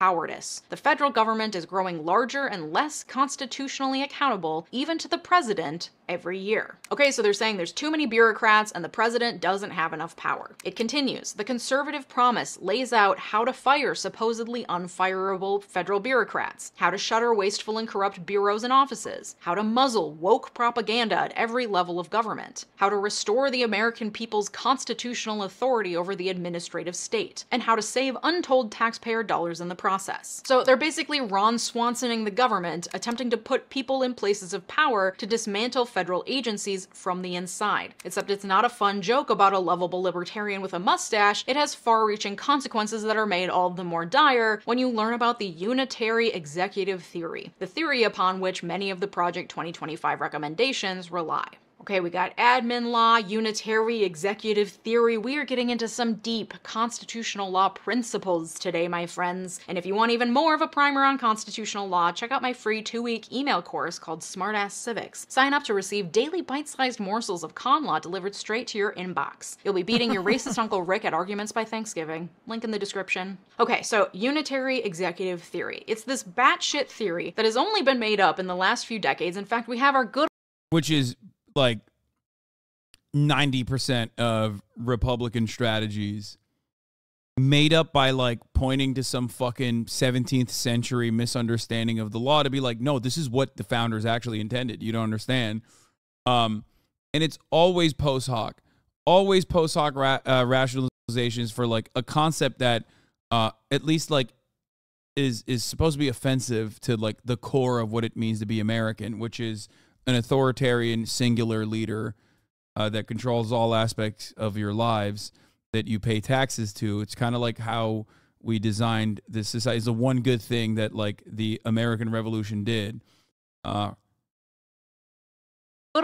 Cowardice. The federal government is growing larger and less constitutionally accountable, even to the president, every year. Okay, so they're saying there's too many bureaucrats and the president doesn't have enough power. It continues. The conservative promise lays out how to fire supposedly unfireable federal bureaucrats, how to shutter wasteful and corrupt bureaus and offices, how to muzzle woke propaganda at every level of government, how to restore the American people's constitutional authority over the administrative state, and how to save untold taxpayer dollars in the process. So they're basically Ron Swansoning the government, attempting to put people in places of power to dismantle federal agencies from the inside. Except it's not a fun joke about a lovable libertarian with a mustache. It has far-reaching consequences that are made all the more dire when you learn about the unitary executive theory, the theory upon which many of the Project 2025 recommendations rely. Okay, we got admin law, unitary executive theory. We are getting into some deep constitutional law principles today, my friends. And if you want even more of a primer on constitutional law, check out my free 2-week email course called Smartass Civics. Sign up to receive daily bite-sized morsels of con law delivered straight to your inbox. You'll be beating your racist Uncle Rick at arguments by Thanksgiving. Link in the description. Okay, so unitary executive theory. It's this batshit theory that has only been made up in the last few decades. In fact, we have our good... Which is... like 90% of Republican strategies made up by like pointing to some fucking 17th century misunderstanding of the law to be like, no, this is what the founders actually intended. You don't understand. And it's always post hoc rationalizations for like a concept that at least like is supposed to be offensive to like the core of what it means to be American, which is an authoritarian singular leader that controls all aspects of your lives that you pay taxes to. It's kind of like how we designed this society. It's the one good thing that like the American Revolution did. Good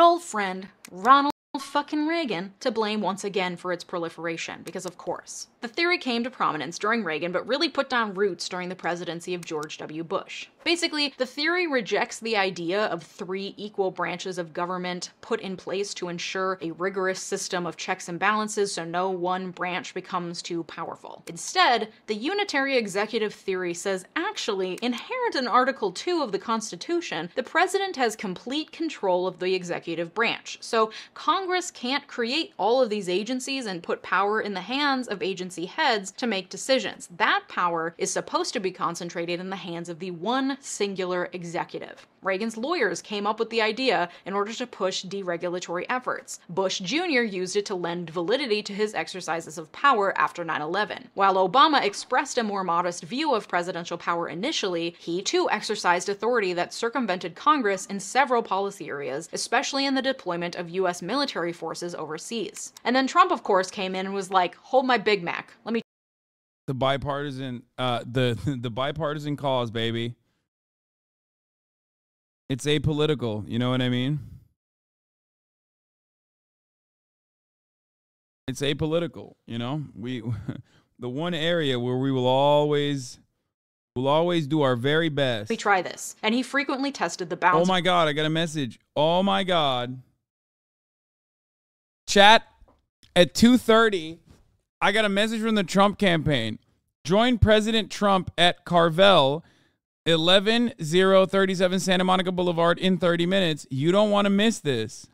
old friend Ronald fucking Reagan to blame once again for its proliferation, because of course. The theory came to prominence during Reagan, but really put down roots during the presidency of George W. Bush. Basically, the theory rejects the idea of 3 equal branches of government put in place to ensure a rigorous system of checks and balances so no one branch becomes too powerful. Instead, the unitary executive theory says actually, inherent in Article 2 of the Constitution, the president has complete control of the executive branch. So Congress can't create all of these agencies and put power in the hands of agency heads to make decisions. That power is supposed to be concentrated in the hands of the one singular executive. Reagan's lawyers came up with the idea in order to push deregulatory efforts. Bush Jr. used it to lend validity to his exercises of power after 9/11. While Obama expressed a more modest view of presidential power initially, he too exercised authority that circumvented Congress in several policy areas, especially in the deployment of U.S. military forces overseas. And then Trump, of course, came in and was like, hold my Big Mac. Let me The bipartisan, the bipartisan cause, baby. It's apolitical, you know what I mean? It's apolitical, you know? The one area where we will always do our very best. We try this. And he frequently tested the bounds. Oh my God, I got a message. Oh my God. Chat, at 2:30, I got a message from the Trump campaign. Join President Trump at Carvel, 11037 Santa Monica Boulevard in 30 minutes. You don't want to miss this.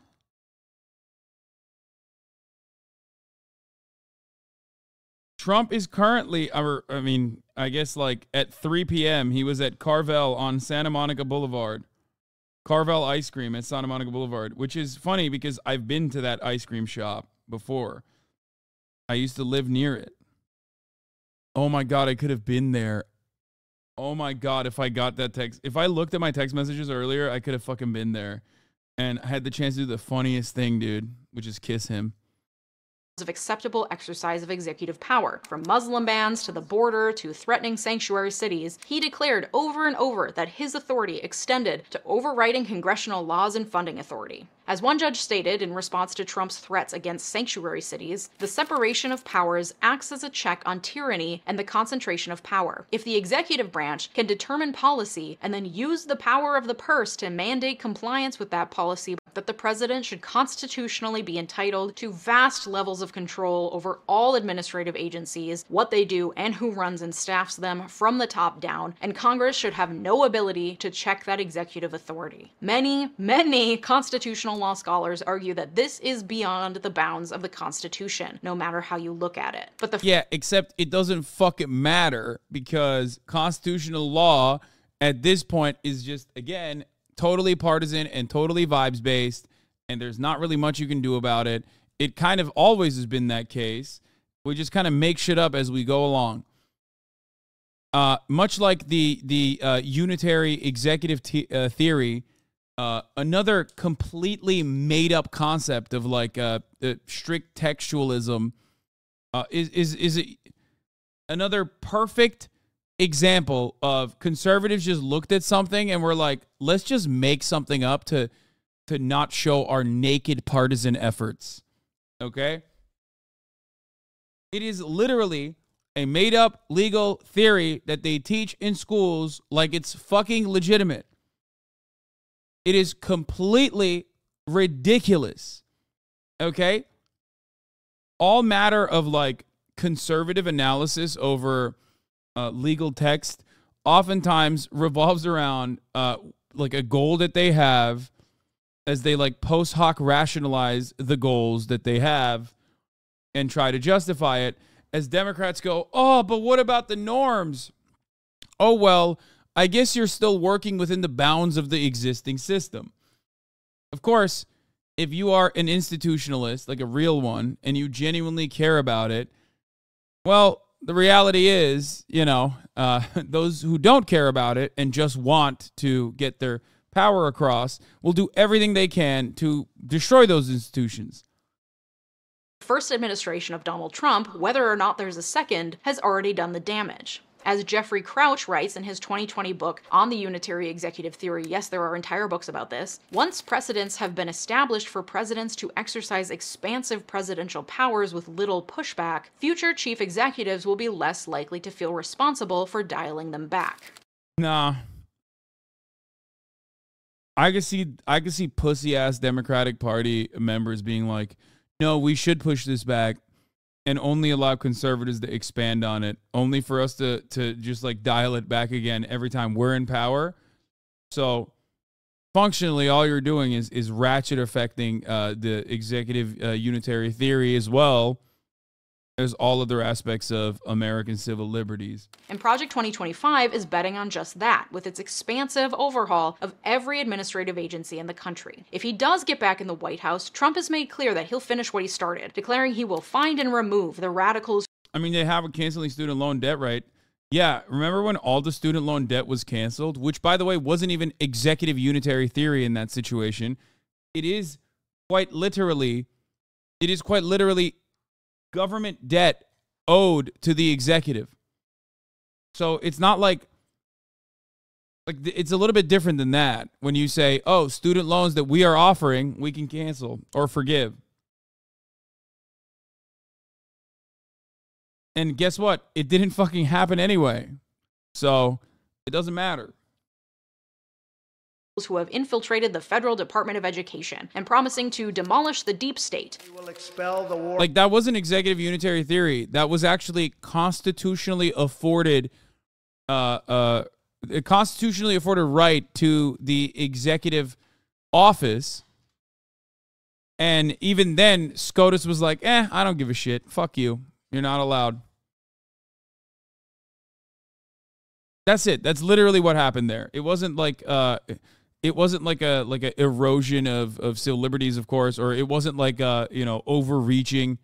Trump is currently, I guess like at 3 p.m., he was at Carvel on Santa Monica Boulevard. Carvel Ice Cream at Santa Monica Boulevard, which is funny because I've been to that ice cream shop before. I used to live near it. Oh my God, I could have been there. Oh my God, if I got that text. If I looked at my text messages earlier, I could have fucking been there. And I had the chance to do the funniest thing, dude, which is kiss him. Of acceptable exercise of executive power. From Muslim bans to the border to threatening sanctuary cities, he declared over and over that his authority extended to overriding congressional laws and funding authority. As one judge stated in response to Trump's threats against sanctuary cities, the separation of powers acts as a check on tyranny and the concentration of power. If the executive branch can determine policy and then use the power of the purse to mandate compliance with that policy, that the president should constitutionally be entitled to vast levels of control over all administrative agencies, what they do, and who runs and staffs them from the top down, and Congress should have no ability to check that executive authority. Many constitutional law scholars argue that this is beyond the bounds of the Constitution, no matter how you look at it. But yeah, except it doesn't fucking matter because constitutional law at this point is just, again, totally partisan and totally vibes-based, and there's not really much you can do about it. It kind of always has been that case. We just kind of make shit up as we go along. Much like the unitary executive theory, another completely made-up concept of like strict textualism is another perfect example of conservatives just looked at something and were like, let's just make something up to not show our naked partisan efforts. Okay? It is literally a made-up legal theory that they teach in schools like it's fucking legitimate. It is completely ridiculous. Okay? All matter of like conservative analysis over legal text oftentimes revolves around like a goal that they have as they like post hoc rationalize the goals that they have and try to justify it. As Democrats go, oh, but what about the norms? Oh, well, I guess you're still working within the bounds of the existing system. Of course, if you are an institutionalist, like a real one, and you genuinely care about it, well, the reality is, you know, those who don't care about it and just want to get their power across will do everything they can to destroy those institutions. The first administration of Donald Trump, whether or not there's a second, has already done the damage. As Jeffrey Crouch writes in his 2020 book on the unitary executive theory, yes, there are entire books about this, once precedents have been established for presidents to exercise expansive presidential powers with little pushback, future chief executives will be less likely to feel responsible for dialing them back. Nah. I can see pussy-ass Democratic Party members being like, no, we should push this back and only allow conservatives to expand on it, only for us to just like dial it back again every time we're in power. So functionally, all you're doing is ratchet affecting the executive unitary theory as well as all other aspects of American civil liberties. And Project 2025 is betting on just that, with its expansive overhaul of every administrative agency in the country. If he does get back in the White House, Trump has made clear that he'll finish what he started, declaring he will find and remove the radicals. I mean, they have a canceling student loan debt, right? Yeah, remember when all the student loan debt was canceled? Which, by the way, wasn't even executive unitary theory in that situation. It is quite literally government debt owed to the executive. So it's not like it's a little bit different than that when you say, oh, student loans that we are offering, we can cancel or forgive. And guess what? It didn't fucking happen anyway. So it doesn't matter. Who have infiltrated the federal Department of Education and promising to demolish the deep state. We will expel the war. Like, that wasn't executive unitary theory. That was actually constitutionally afforded a constitutionally afforded right to the executive office. And even then, SCOTUS was like, I don't give a shit. Fuck you. You're not allowed. That's it. That's literally what happened there. It wasn't like a erosion of civil liberties, of course, or it wasn't like overreaching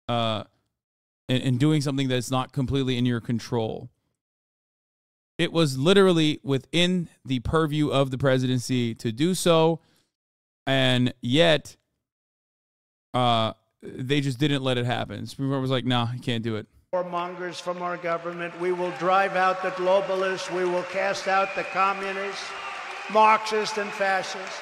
and doing something that's not completely in your control. It was literally within the purview of the presidency to do so, and yet they just didn't let it happen. Supreme Court was like, "No, you can't do it." Warmongers from our government. We will drive out the globalists. We will cast out the communists, Marxists, and fascists.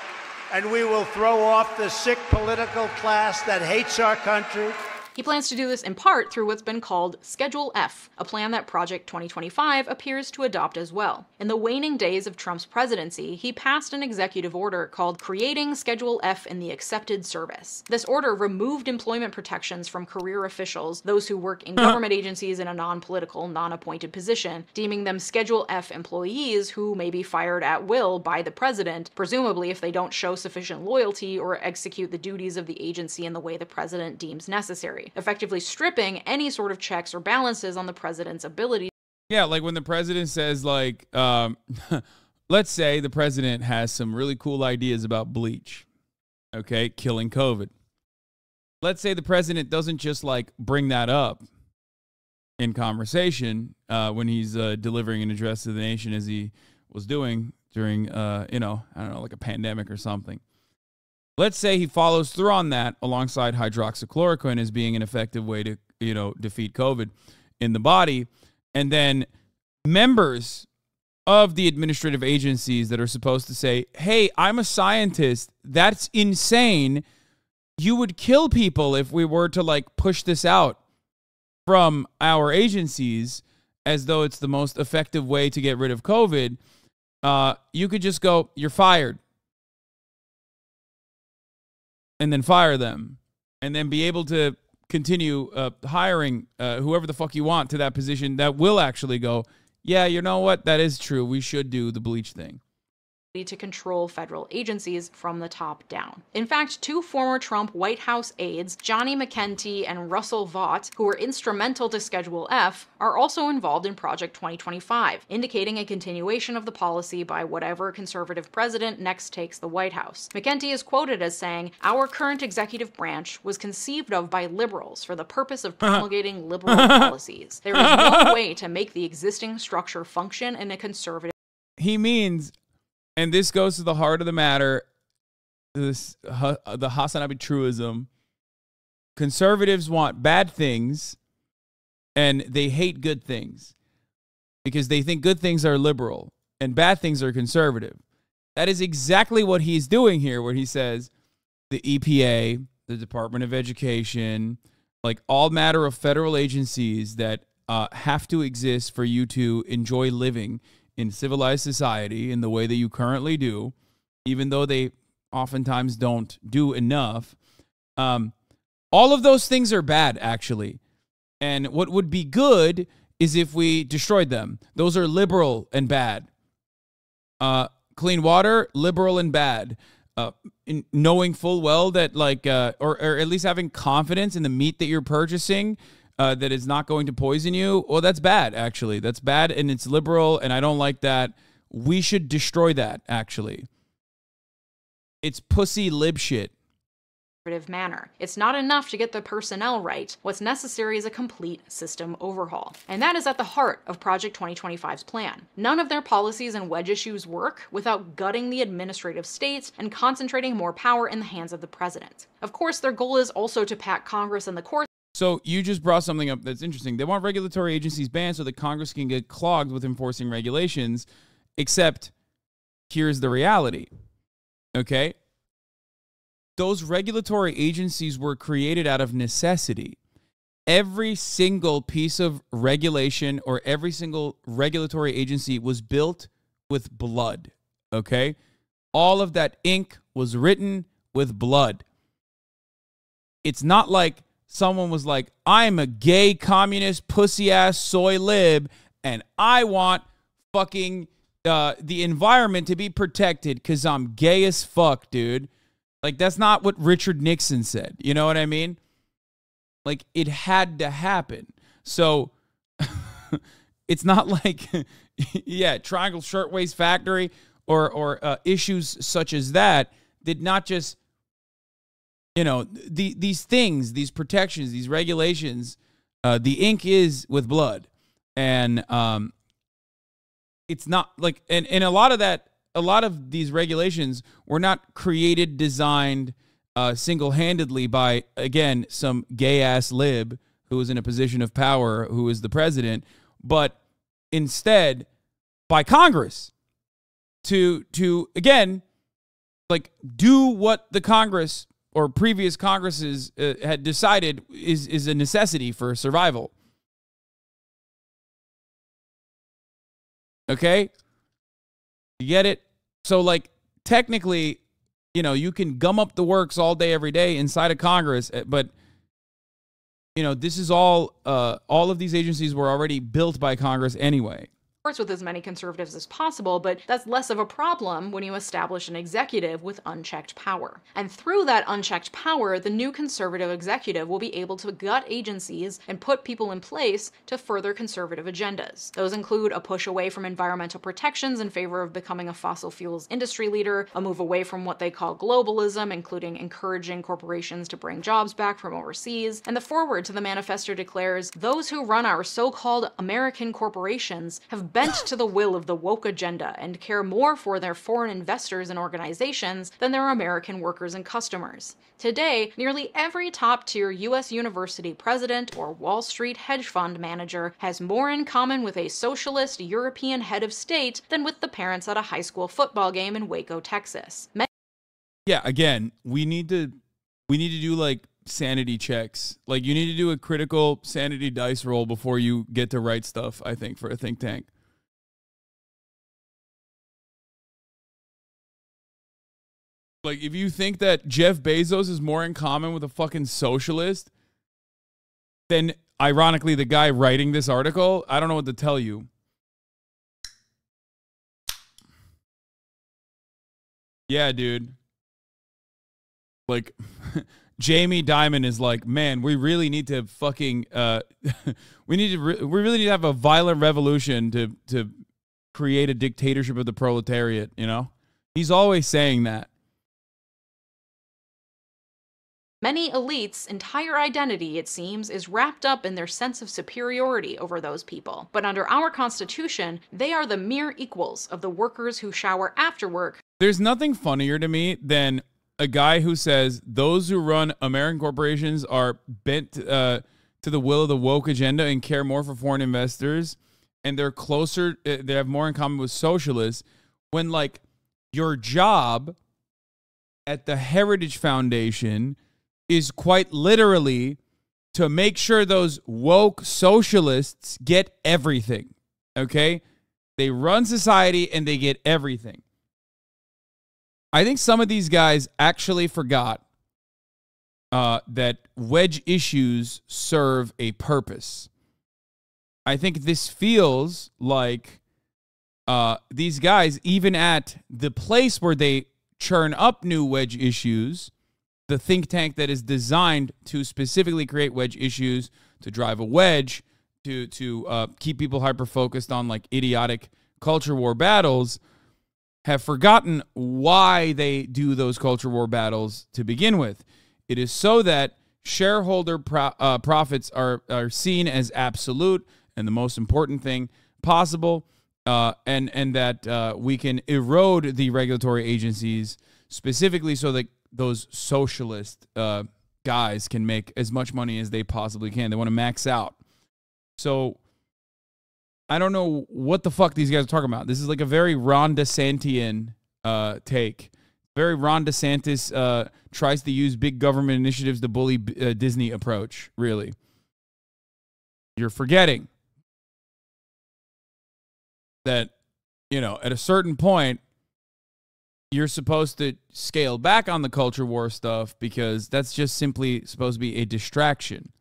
And we will throw off the sick political class that hates our country. He plans to do this in part through what's been called Schedule F, a plan that Project 2025 appears to adopt as well. In the waning days of Trump's presidency, he passed an executive order called Creating Schedule F in the Accepted Service. This order removed employment protections from career officials, those who work in government agencies in a non-political, non-appointed position, deeming them Schedule F employees who may be fired at will by the president, presumably if they don't show sufficient loyalty or execute the duties of the agency in the way the president deems necessary, effectively stripping any sort of checks or balances on the president's ability. Yeah, like when the president says, like, let's say the president has some really cool ideas about bleach, okay, killing COVID. Let's say the president doesn't just, like, bring that up in conversation when he's delivering an address to the nation as he was doing during, I don't know, like a pandemic or something. Let's say he follows through on that alongside hydroxychloroquine as being an effective way to, defeat COVID in the body. And then members of the administrative agencies that are supposed to say, hey, I'm a scientist. That's insane. You would kill people if we were to, like, push this out from our agencies as though it's the most effective way to get rid of COVID. You could just go, you're fired. And then fire them, and then be able to continue hiring whoever the fuck you want to that position that will actually go, yeah, you know what? That is true. We should do the bleach thing. To control federal agencies from the top down. In fact, two former Trump White House aides, Johnny McEntee and Russell Vought, who were instrumental to Schedule F, are also involved in Project 2025, indicating a continuation of the policy by whatever conservative president next takes the White House. McEntee is quoted as saying, "Our current executive branch was conceived of by liberals for the purpose of promulgating liberal policies. There is no way to make the existing structure function in a conservative." He means, and this goes to the heart of the matter, the HasanAbi truism. conservatives want bad things and they hate good things because they think good things are liberal and bad things are conservative. That is exactly what he's doing here, where he says the EPA, the Department of Education, like all matter of federal agencies that have to exist for you to enjoy living in civilized society in the way that you currently do, even though they oftentimes don't do enough. All of those things are bad, actually. And what would be good is if we destroyed them. Those are liberal and bad. Clean water, liberal and bad. Knowing full well that, like, or at least having confidence in the meat that you're purchasing, that is not going to poison you. Well, that's bad, actually. That's bad, and it's liberal, and I don't like that. We should destroy that, actually. It's pussy lib shit. Manner. It's not enough to get the personnel right. What's necessary is a complete system overhaul. And that is at the heart of Project 2025's plan. None of their policies and wedge issues work without gutting the administrative states and concentrating more power in the hands of the president. Of course, their goal is also to pack Congress and the courts. So you just brought something up that's interesting. They want regulatory agencies banned so that Congress can get clogged with enforcing regulations, except here's the reality. Okay? Those regulatory agencies were created out of necessity. Every single piece of regulation or every single regulatory agency was built with blood, okay? All of that ink was written with blood. It's not like someone was like, I'm a gay communist pussy-ass soy lib, and I want fucking the environment to be protected because I'm gay as fuck, dude. Like, that's not what Richard Nixon said. You know what I mean? Like, it had to happen. So, it's not like, yeah, Triangle Shirtwaist Factory or issues such as that did not just, you know, these things, these protections, these regulations, the ink is with blood. And it's not like, and a lot of that, a lot of these regulations were not created, designed single-handedly by, again, some gay-ass lib who was in a position of power, who is the president, but instead by Congress to again, like, do what the Congress or previous Congresses had decided is a necessity for survival. Okay? You get it? So, like, technically, you know, you can gum up the works all day, every day inside of Congress, but, you know, this is all of these agencies were already built by Congress anyway. With as many conservatives as possible, but that's less of a problem when you establish an executive with unchecked power. And through that unchecked power, the new conservative executive will be able to gut agencies and put people in place to further conservative agendas. Those include a push away from environmental protections in favor of becoming a fossil fuels industry leader, a move away from what they call globalism, including encouraging corporations to bring jobs back from overseas. And the foreword to the manifesto declares, "Those who run our so-called American corporations have bent to the will of the woke agenda and care more for their foreign investors and organizations than their American workers and customers." Today, nearly every top-tier U.S. university president or Wall Street hedge fund manager has more in common with a socialist European head of state than with the parents at a high school football game in Waco, Texas. Yeah, again, we need to do, like, sanity checks. Like, you need to do a critical sanity dice roll before you get to write stuff, I think, for a think tank. Like, if you think that Jeff Bezos is more in common with a fucking socialist, then ironically, the guy writing this article, I don't know what to tell you. Yeah, dude. Like, Jamie Dimon is like, man, we really need to fucking, we really need to have a violent revolution to create a dictatorship of the proletariat, you know? He's always saying that. Many elites' entire identity, it seems, is wrapped up in their sense of superiority over those people. But under our Constitution, they are the mere equals of the workers who shower after work. There's nothing funnier to me than a guy who says those who run American corporations are bent to the will of the woke agenda and care more for foreign investors, and they're closer, they have more in common with socialists, when like your job at the Heritage Foundation is quite literally to make sure those woke socialists get everything, okay? They run society and they get everything. I think some of these guys actually forgot that wedge issues serve a purpose. I think this feels like these guys, even at the place where they churn up new wedge issues, the think tank that is designed to specifically create wedge issues, to drive a wedge, to keep people hyper-focused on like idiotic culture war battles, have forgotten why they do those culture war battles to begin with. It is so that shareholder profits are seen as absolute and the most important thing possible, and that we can erode the regulatory agencies specifically so that those socialist guys can make as much money as they possibly can. They want to max out. So I don't know what the fuck these guys are talking about. This is like a very Ron DeSantian take. Very Ron DeSantis tries to use big government initiatives to bully Disney approach, really. You're forgetting that, you know, at a certain point, you're supposed to scale back on the culture war stuff because that's just simply supposed to be a distraction.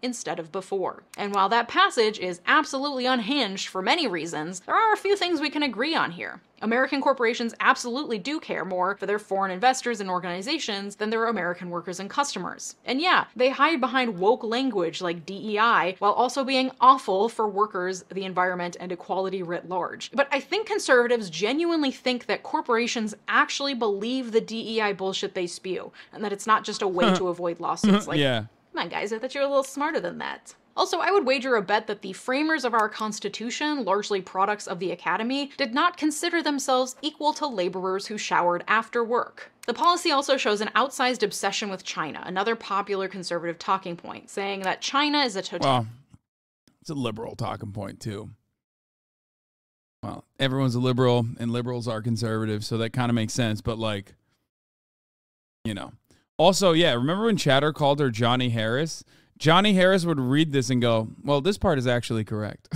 Instead of before. And while that passage is absolutely unhinged for many reasons, there are a few things we can agree on here. American corporations absolutely do care more for their foreign investors and organizations than their American workers and customers. And yeah, they hide behind woke language like DEI while also being awful for workers, the environment, and equality writ large. But I think conservatives genuinely think that corporations actually believe the DEI bullshit they spew, and that it's not just a way to avoid lawsuits. Like, yeah. Come on, guys, I thought you were a little smarter than that. Also, I would wager a bet that the framers of our Constitution, largely products of the Academy, did not consider themselves equal to laborers who showered after work. The policy also shows an outsized obsession with China, another popular conservative talking point, saying that China is a Well, it's a liberal talking point, too. Well, everyone's a liberal, and liberals are conservative, so that kind of makes sense, but, like, you know. Also, yeah, remember when Chatter called her Johnny Harris? Johnny Harris would read this and go, well, this part is actually correct.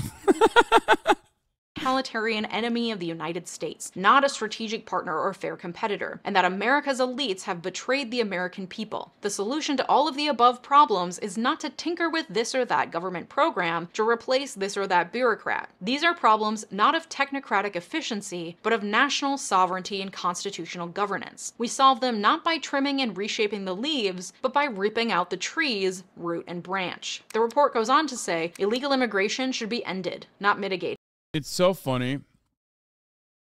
Totalitarian enemy of the United States, not a strategic partner or fair competitor, and that America's elites have betrayed the American people. The solution to all of the above problems is not to tinker with this or that government program to replace this or that bureaucrat. These are problems not of technocratic efficiency, but of national sovereignty and constitutional governance. We solve them not by trimming and reshaping the leaves, but by ripping out the trees, root and branch. The report goes on to say, illegal immigration should be ended, not mitigated. It's so funny.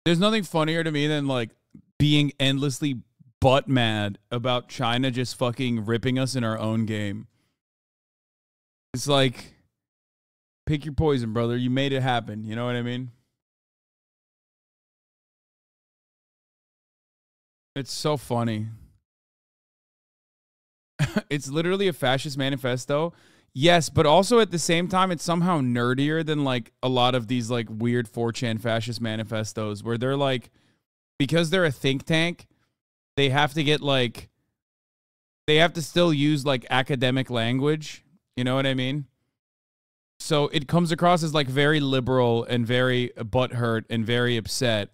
There's nothing funnier to me than, like, being endlessly butt mad about China just fucking ripping us in our own game. It's like, pick your poison, brother. You made it happen. You know what I mean? It's so funny. It's literally a fascist manifesto. Yes, but also at the same time, it's somehow nerdier than, like, a lot of these, like, weird 4chan fascist manifestos where they're, like, because they're a think tank, they have to get, like, they have to still use, like, academic language. You know what I mean? So it comes across as, like, very liberal and very butthurt and very upset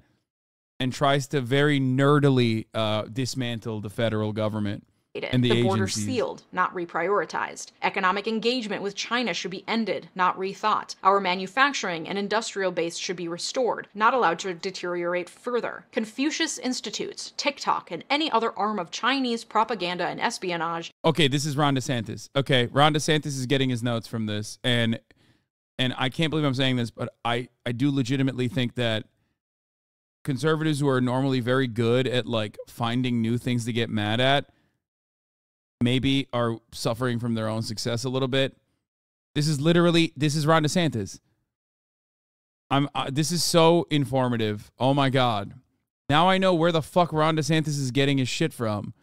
and tries to very nerdily dismantle the federal government. And the border agencies. sealed, not reprioritized. Economic engagement with China should be ended, not rethought. Our manufacturing and industrial base should be restored, not allowed to deteriorate further. Confucius Institutes, TikTok, and any other arm of Chinese propaganda and espionage. Okay, this is Ron DeSantis. Okay, Ron DeSantis is getting his notes from this, and I can't believe I'm saying this, but I do legitimately think that conservatives who are normally very good at, like, finding new things to get mad at maybe are suffering from their own success a little bit. This is Ron DeSantis. This is so informative. Oh my God. Now I know where the fuck Ron DeSantis is getting his shit from.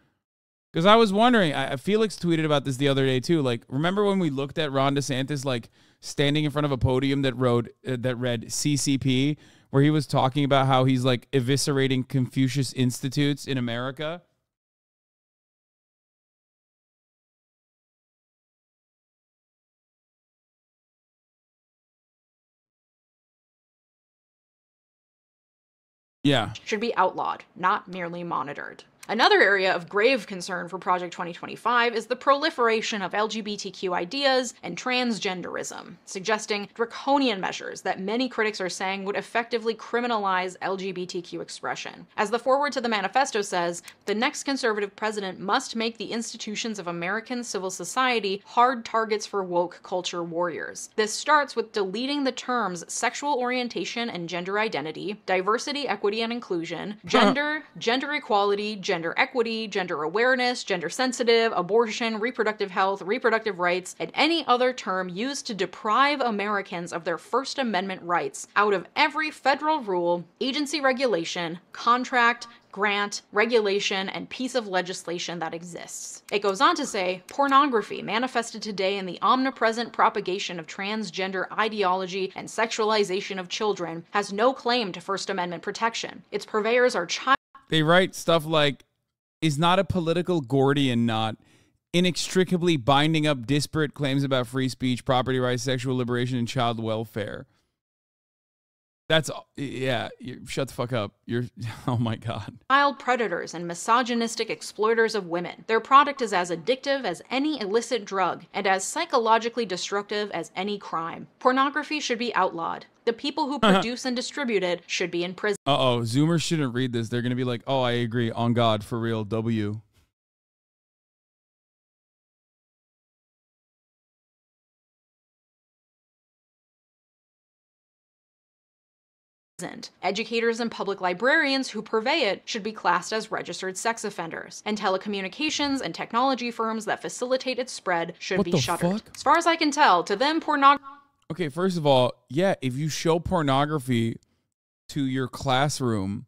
Because I was wondering, Felix tweeted about this the other day too. Like, remember when we looked at Ron DeSantis like standing in front of a podium that read CCP, where he was talking about how he's like eviscerating Confucius Institutes in America? Yeah. Should be outlawed, not merely monitored. Another area of grave concern for Project 2025 is the proliferation of LGBTQ ideas and transgenderism, suggesting draconian measures that many critics are saying would effectively criminalize LGBTQ expression. As the foreword to the manifesto says, the next conservative president must make the institutions of American civil society hard targets for woke culture warriors. This starts with deleting the terms sexual orientation and gender identity, diversity, equity, and inclusion, gender, gender equality, gender equity, gender awareness, gender sensitive, abortion, reproductive health, reproductive rights, and any other term used to deprive Americans of their First Amendment rights out of every federal rule, agency regulation, contract, grant, regulation, and piece of legislation that exists. It goes on to say, pornography manifested today in the omnipresent propagation of transgender ideology and sexualization of children has no claim to First Amendment protection. Its purveyors are They write stuff like, is not a political Gordian knot inextricably binding up disparate claims about free speech, property rights, sexual liberation, and child welfare. That's, yeah, shut the fuck up. Oh my God. Child predators and misogynistic exploiters of women. Their product is as addictive as any illicit drug and as psychologically destructive as any crime. Pornography should be outlawed. The people who produce and distribute it should be in prison. Uh-oh, Zoomers shouldn't read this. They're going to be like, oh, I agree. On God, for real, W. Educators and public librarians who purvey it should be classed as registered sex offenders, and telecommunications and technology firms that facilitate its spread should be shuttered. As far as I can tell, to them, pornography... Okay, first of all, yeah, if you show pornography to your classroom,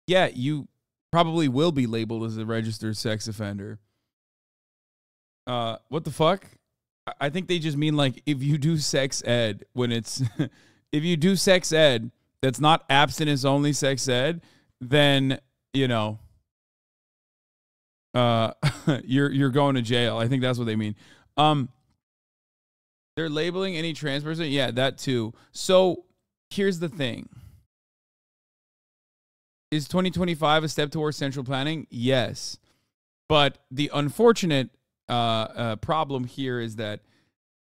yeah, you probably will be labeled as a registered sex offender. What the fuck? I think they just mean like if you do sex ed when it's if you do sex ed that's not abstinence only sex ed, then you know you're going to jail. I think that's what they mean. They're labeling any trans person. Yeah, that too. So here's the thing. Is 2025 a step towards central planning? Yes. But the unfortunate problem here is that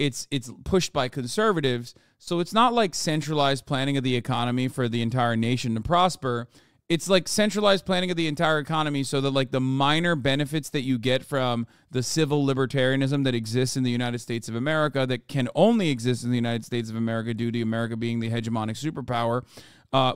it's pushed by conservatives. So it's not like centralized planning of the economy for the entire nation to prosper. It's like centralized planning of the entire economy so that like the minor benefits that you get from the civil libertarianism that exists in the United States of America, that can only exist in the United States of America due to America being the hegemonic superpower,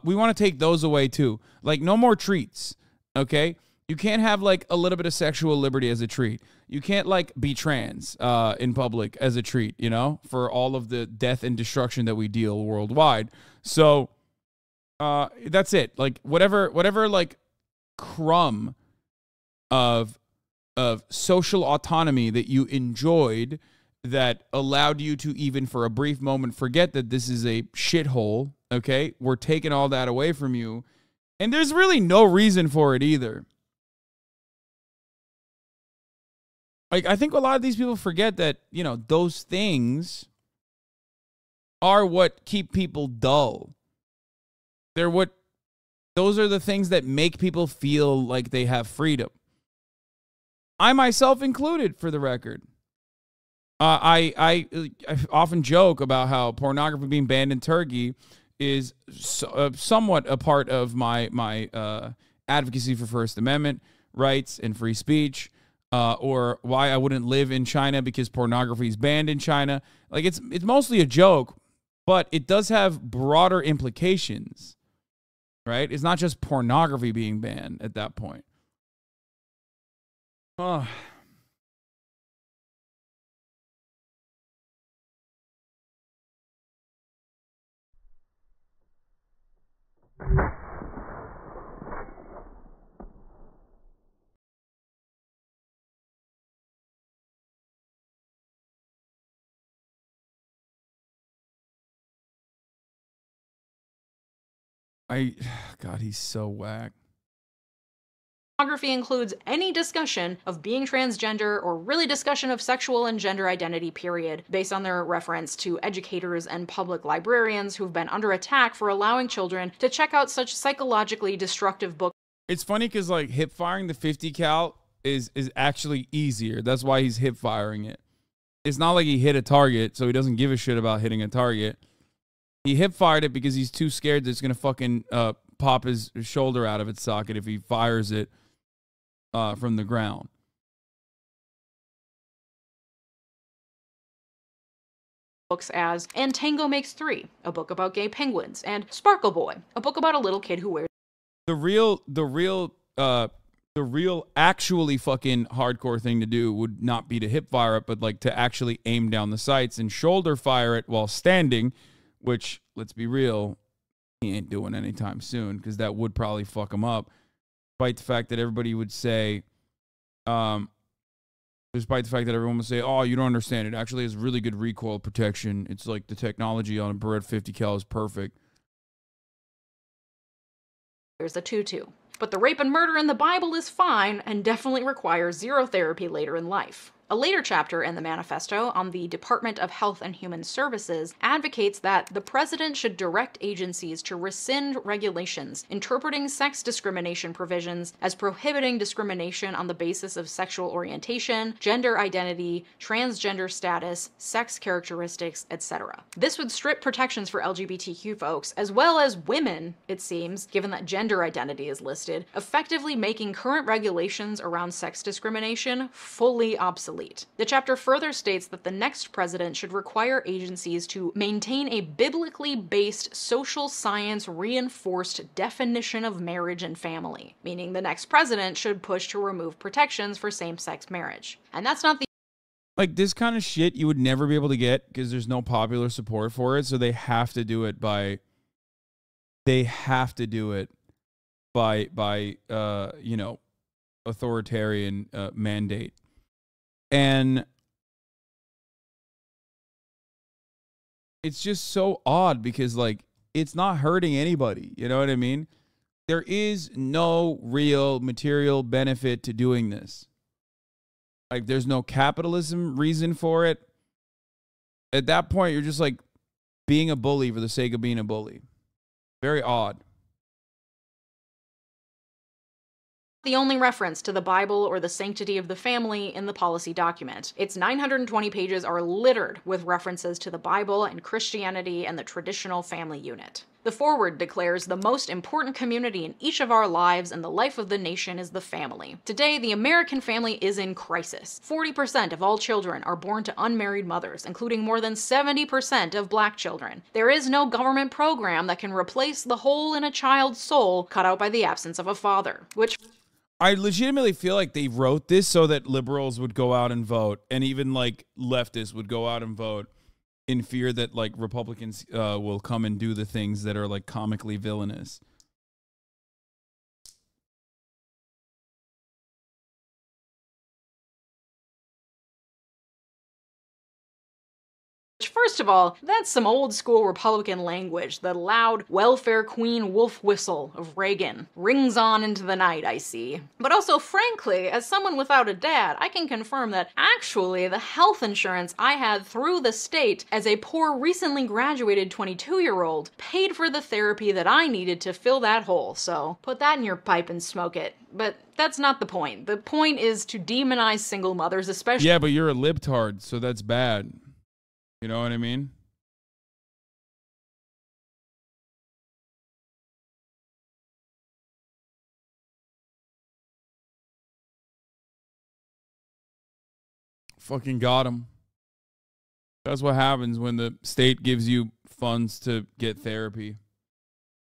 we want to take those away too. Like no more treats, okay? You can't have like a little bit of sexual liberty as a treat. You can't like be trans in public as a treat, you know, for all of the death and destruction that we deal worldwide. So that's it. Like whatever like crumb of social autonomy that you enjoyed that allowed you to even for a brief moment forget that this is a shithole, okay? We're taking all that away from you. And there's really no reason for it either. Like, I think a lot of these people forget that, you know, those things are what keep people dull. Those are the things that make people feel like they have freedom. I myself included, for the record. I often joke about how pornography being banned in Turkey is somewhat a part of my advocacy for First Amendment rights and free speech, or why I wouldn't live in China because pornography is banned in China. Like it's mostly a joke, but it does have broader implications, right? It's not just pornography being banned at that point. Oh. God, he's so whack. Pornography includes any discussion of being transgender or really discussion of sexual and gender identity, period, based on their reference to educators and public librarians who've been under attack for allowing children to check out such psychologically destructive books. It's funny because, like, hip firing the 50 cal is actually easier. That's why he's hip firing it. It's not like he hit a target, so he doesn't give a shit about hitting a target. He hip fired it because he's too scared that it's going to fucking pop his shoulder out of its socket if he fires it from the ground. Books as And Tango Makes Three, a book about gay penguins, and Sparkle Boy, a book about a little kid who wears the real actually fucking hardcore thing to do would not be to hip fire it, but like to actually aim down the sights and shoulder fire it while standing, which, let's be real, he ain't doing anytime soon because that would probably fuck him up. Despite the fact that everybody would say, despite the fact that everyone would say, oh, you don't understand. It actually has really good recoil protection. It's like the technology on a Beretta 50 cal is perfect. There's a tutu. But the rape and murder in the Bible is fine and definitely requires zero therapy later in life. A later chapter in the manifesto on the Department of Health and Human Services advocates that the president should direct agencies to rescind regulations interpreting sex discrimination provisions as prohibiting discrimination on the basis of sexual orientation, gender identity, transgender status, sex characteristics, etc. This would strip protections for LGBTQ folks, as well as women, it seems, given that gender identity is listed, effectively making current regulations around sex discrimination fully obsolete. The chapter further states that the next president should require agencies to maintain a biblically based social science reinforced definition of marriage and family, meaning the next president should push to remove protections for same-sex marriage. And that's not the like this kind of shit you would never be able to get because there's no popular support for it, so they have to do it by you know, authoritarian mandate. And it's just so odd because, like, it's not hurting anybody. You know what I mean? There is no real material benefit to doing this. Like, there's no capitalism reason for it. At that point, you're just, like, being a bully for the sake of being a bully. Very odd. The only reference to the Bible or the sanctity of the family in the policy document. Its 920 pages are littered with references to the Bible and Christianity and the traditional family unit. The foreword declares the most important community in each of our lives and the life of the nation is the family. Today, the American family is in crisis. 40% of all children are born to unmarried mothers, including more than 70% of black children. There is no government program that can replace the hole in a child's soul cut out by the absence of a father, which I legitimately feel like they wrote this so that liberals would go out and vote, and even like leftists would go out and vote in fear that like Republicans will come and do the things that are like comically villainous. First of all, that's some old school Republican language. The loud welfare queen wolf whistle of Reagan rings on into the night, I see. But also, frankly, as someone without a dad, I can confirm that actually the health insurance I had through the state as a poor recently graduated 22-year-old paid for the therapy that I needed to fill that hole, so put that in your pipe and smoke it. But that's not the point. The point is to demonize single mothers, especially— Yeah, but you're a libtard, so that's bad. You know what I mean? Fucking got him. That's what happens when the state gives you funds to get therapy.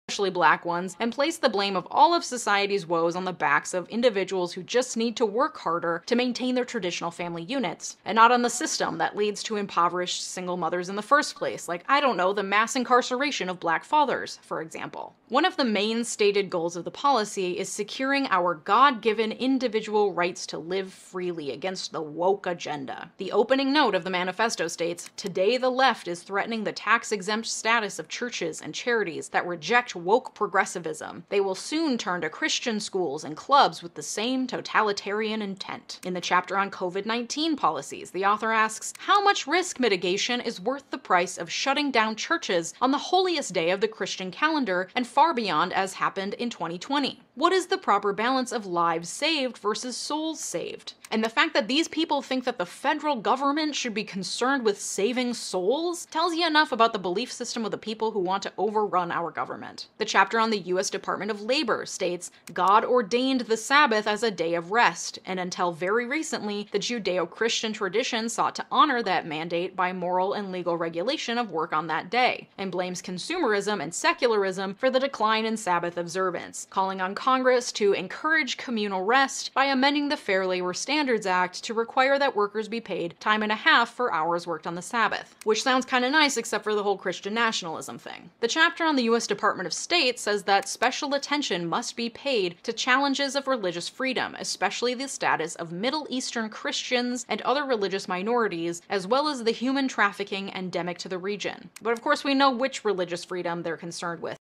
Especially black ones, and place the blame of all of society's woes on the backs of individuals who just need to work harder to maintain their traditional family units, and not on the system that leads to impoverished single mothers in the first place, like, I don't know, the mass incarceration of black fathers, for example. One of the main stated goals of the policy is securing our God-given individual rights to live freely against the woke agenda. The opening note of the manifesto states, "Today the left is threatening the tax-exempt status of churches and charities that reject woke progressivism, they will soon turn to Christian schools and clubs with the same totalitarian intent. In the chapter on COVID-19 policies, the author asks, how much risk mitigation is worth the price of shutting down churches on the holiest day of the Christian calendar and far beyond, as happened in 2020? What is the proper balance of lives saved versus souls saved? And the fact that these people think that the federal government should be concerned with saving souls tells you enough about the belief system of the people who want to overrun our government. The chapter on the US Department of Labor states, God ordained the Sabbath as a day of rest, and until very recently, the Judeo-Christian tradition sought to honor that mandate by moral and legal regulation of work on that day, and blames consumerism and secularism for the decline in Sabbath observance, calling on Congress to encourage communal rest by amending the Fair Labor Standards Act to require that workers be paid time and a half for hours worked on the Sabbath. Which sounds kind of nice except for the whole Christian nationalism thing. The chapter on the US Department of State says that special attention must be paid to challenges of religious freedom, especially the status of Middle Eastern Christians and other religious minorities, as well as the human trafficking endemic to the region. But of course we know which religious freedom they're concerned with.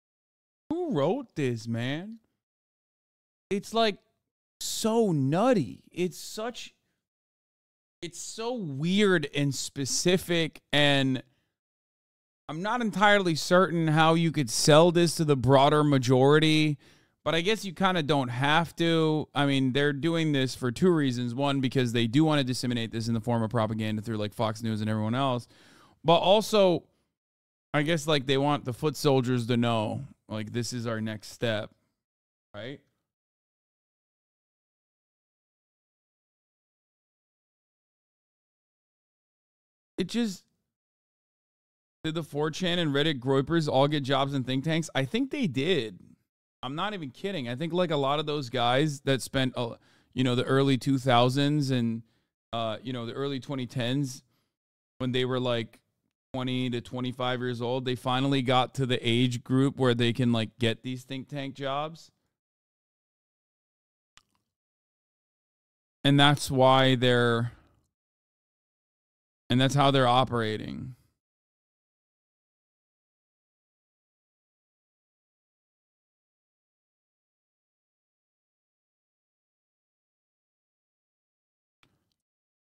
Who wrote this, man? It's like so nutty. It's so weird and specific, and I'm not entirely certain how you could sell this to the broader majority, but I guess you kind of don't have to. I mean, they're doing this for two reasons. One, because they do want to disseminate this in the form of propaganda through like Fox News and everyone else, but also I guess like they want the foot soldiers to know like this is our next step, right? It just, did the 4chan and Reddit groypers all get jobs in think tanks? I think they did. I'm not even kidding. I think like a lot of those guys that spent, you know, the early 2000s and, you know, the early 2010s when they were like 20 to 25 years old, they finally got to the age group where they can like get these think tank jobs. And that's why and that's how they're operating.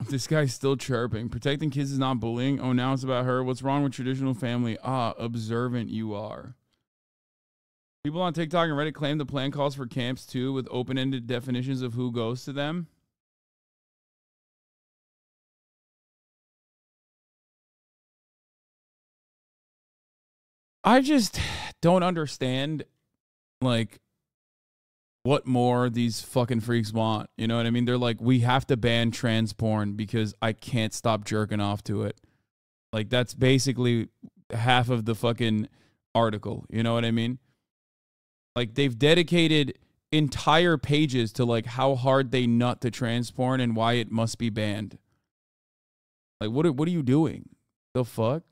This guy's still chirping. Protecting kids is not bullying. Oh, now it's about her. What's wrong with traditional family? Ah, observant you are. People on TikTok and Reddit claim the plan calls for camps too, with open-ended definitions of who goes to them. I just don't understand, like, what more these fucking freaks want. You know what I mean? They're like, we have to ban trans porn because I can't stop jerking off to it. Like, that's basically half of the fucking article. You know what I mean? Like, they've dedicated entire pages to, like, how hard they nut to trans porn and why it must be banned. Like, what are you doing? The fuck?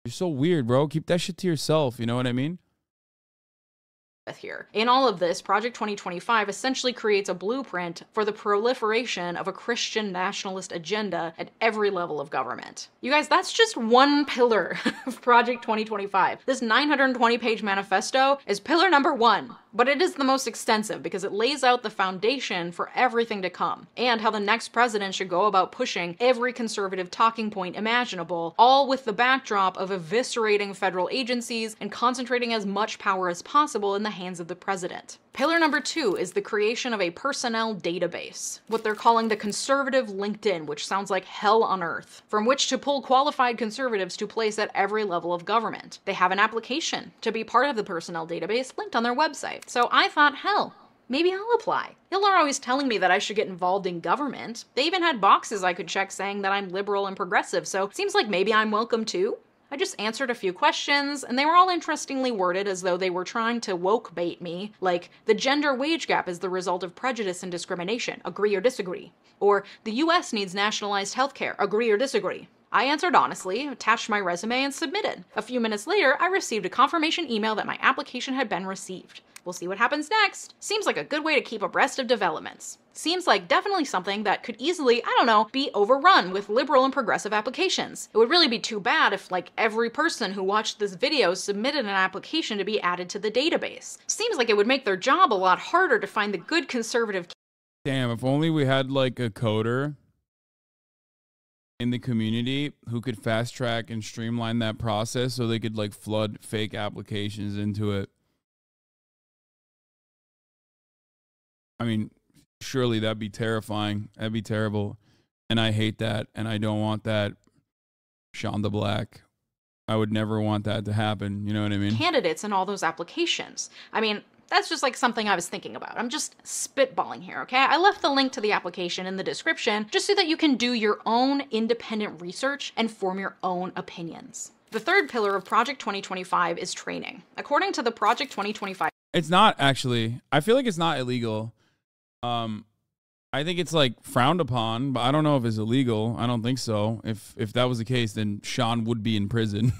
You're so weird, bro. Keep that shit to yourself. You know what I mean? Here. In all of this, Project 2025 essentially creates a blueprint for the proliferation of a Christian nationalist agenda at every level of government. You guys, that's just one pillar of Project 2025. This 920-page manifesto is pillar number 1, but it is the most extensive because it lays out the foundation for everything to come and how the next president should go about pushing every conservative talking point imaginable, all with the backdrop of eviscerating federal agencies and concentrating as much power as possible in the hands of the president. Pillar number 2 is the creation of a personnel database, what they're calling the conservative LinkedIn, which sounds like hell on earth, from which to pull qualified conservatives to place at every level of government. They have an application to be part of the personnel database linked on their website. So I thought, hell, maybe I'll apply. Y'all are always telling me that I should get involved in government. They even had boxes I could check saying that I'm liberal and progressive, so it seems like maybe I'm welcome too. I just answered a few questions, and they were all interestingly worded as though they were trying to woke bait me, like, the gender wage gap is the result of prejudice and discrimination, agree or disagree? Or, the US needs nationalized healthcare, agree or disagree? I answered honestly, attached my resume, and submitted. A few minutes later, I received a confirmation email that my application had been received. We'll see what happens next. Seems like a good way to keep abreast of developments. Seems like definitely something that could easily, I don't know, be overrun with liberal and progressive applications. It would really be too bad if, like, every person who watched this video submitted an application to be added to the database. Seems like it would make their job a lot harder to find the good conservative. Damn, if only we had like a coder in the community who could fast track and streamline that process so they could like flood fake applications into it. I mean, surely that'd be terrifying. That'd be terrible. And I hate that. And I don't want that. Shonda Black. I would never want that to happen. You know what I mean? Candidates in all those applications. I mean, that's just like something I was thinking about. I'm just spitballing here, okay? I left the link to the application in the description just so that you can do your own independent research and form your own opinions. The third pillar of Project 2025 is training. According to the Project 2025... It's not actually. I feel like it's not illegal. I think it's like frowned upon, but I don't know if it's illegal. I don't think so. If that was the case, then Sean would be in prison.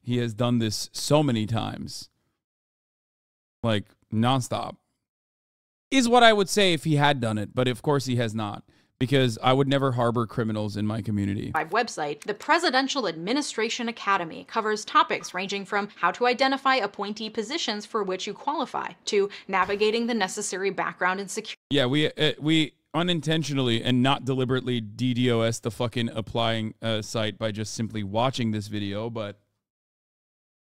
He has done this so many times. Like, nonstop. Is what I would say if he had done it, but of course he has not. Because I would never harbor criminals in my community. Website, the Presidential Administration Academy covers topics ranging from how to identify appointee positions for which you qualify, to navigating the necessary background and security. Yeah, we unintentionally and not deliberately DDoS the fucking applying site by just simply watching this video, but...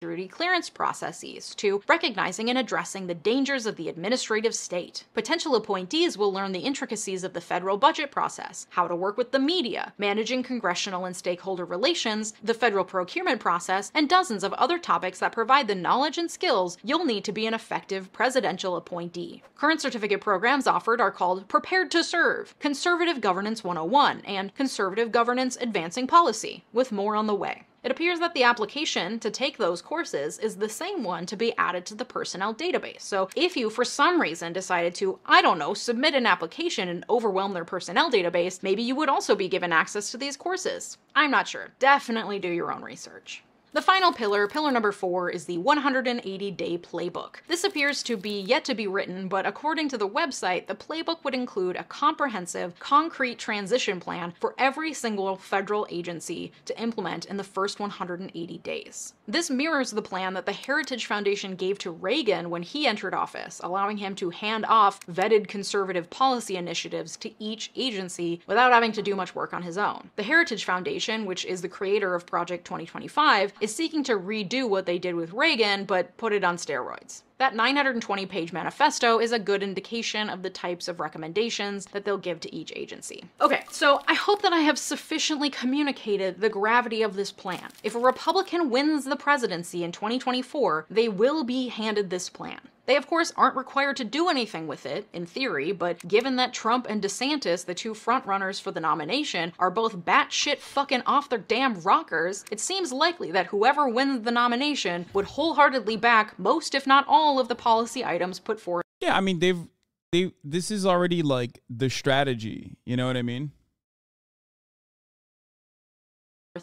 security clearance processes, to recognizing and addressing the dangers of the administrative state. Potential appointees will learn the intricacies of the federal budget process, how to work with the media, managing congressional and stakeholder relations, the federal procurement process, and dozens of other topics that provide the knowledge and skills you'll need to be an effective presidential appointee. Current certificate programs offered are called Prepared to Serve, Conservative Governance 101, and Conservative Governance Advancing Policy, with more on the way. It appears that the application to take those courses is the same one to be added to the personnel database. So if you, for some reason, decided to, I don't know, submit an application and overwhelm their personnel database, maybe you would also be given access to these courses. I'm not sure. Definitely do your own research. The final pillar, pillar number 4, is the 180-day playbook. This appears to be yet to be written, but according to the website, the playbook would include a comprehensive, concrete transition plan for every single federal agency to implement in the first 180 days. This mirrors the plan that the Heritage Foundation gave to Reagan when he entered office, allowing him to hand off vetted conservative policy initiatives to each agency without having to do much work on his own. The Heritage Foundation, which is the creator of Project 2025, is seeking to redo what they did with Reagan, but put it on steroids. That 920-page manifesto is a good indication of the types of recommendations that they'll give to each agency. Okay, so I hope that I have sufficiently communicated the gravity of this plan. If a Republican wins the presidency in 2024, they will be handed this plan. They, of course, aren't required to do anything with it, in theory, but given that Trump and DeSantis, the two frontrunners for the nomination, are both batshit fucking off their damn rockers, it seems likely that whoever wins the nomination would wholeheartedly back most, if not all, of the policy items put forward. Yeah, I mean, this is already like the strategy, you know what I mean?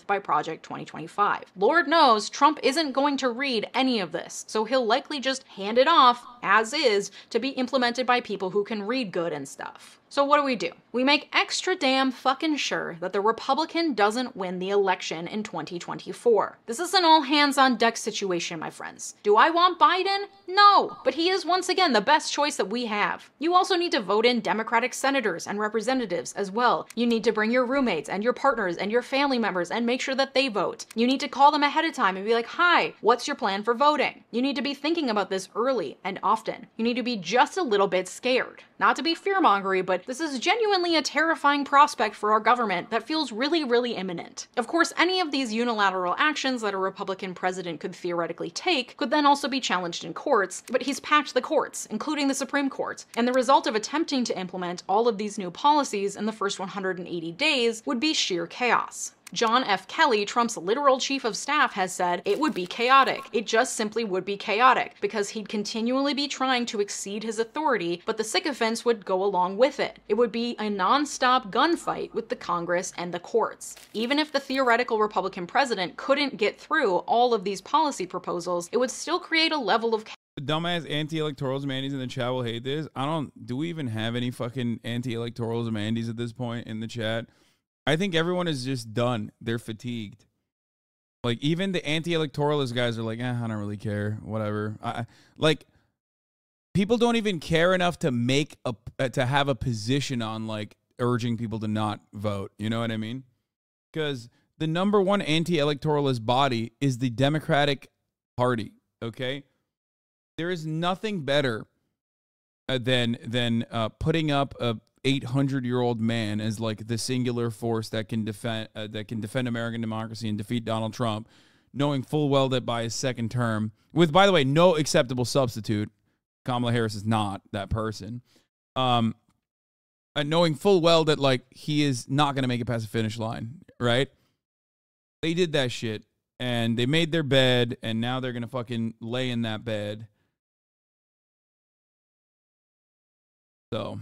By Project 2025. Lord knows Trump isn't going to read any of this, so he'll likely just hand it off, as is, to be implemented by people who can read good and stuff. So what do? We make extra damn fucking sure that the Republican doesn't win the election in 2024. This is an all-hands-on-deck situation, my friends. Do I want Biden? No, but he is once again the best choice that we have. You also need to vote in Democratic senators and representatives as well. You need to bring your roommates and your partners and your family members and make sure that they vote. You need to call them ahead of time and be like, hi, what's your plan for voting? You need to be thinking about this early and often. You need to be just a little bit scared. Not to be fearmongery, but this is genuinely a terrifying prospect for our government that feels really, really imminent. Of course, any of these unilateral actions that a Republican president could theoretically take could then also be challenged in courts, but he's packed the courts, including the Supreme Court, and the result of attempting to implement all of these new policies in the first 180 days would be sheer chaos. John F. Kelly, Trump's literal chief of staff, has said it would be chaotic. It just simply would be chaotic because he'd continually be trying to exceed his authority, but the sycophants would go along with it. It would be a non-stop gunfight with the Congress and the courts. Even if the theoretical Republican president couldn't get through all of these policy proposals, it would still create a level of The dumbass anti-electorals Mandy's in the chat will hate this. Do we even have any fucking anti-electorals Mandy's at this point in the chat? I think everyone is just done. They're fatigued. Like, even the anti-electoralist guys are like, I don't really care. Whatever. Like, people don't even care enough to to have a position on, like, urging people to not vote. You know what I mean? Because the number one anti-electoralist body is the Democratic Party, okay? There is nothing better than putting up a 800-year-old man as like the singular force that can defend American democracy and defeat Donald Trump, knowing full well that by his second term, with, by the way, no acceptable substitute, Kamala Harris is not that person, and knowing full well that like he is not going to make it past the finish line, right? They did that shit, and they made their bed, and now they're going to fucking lay in that bed. So,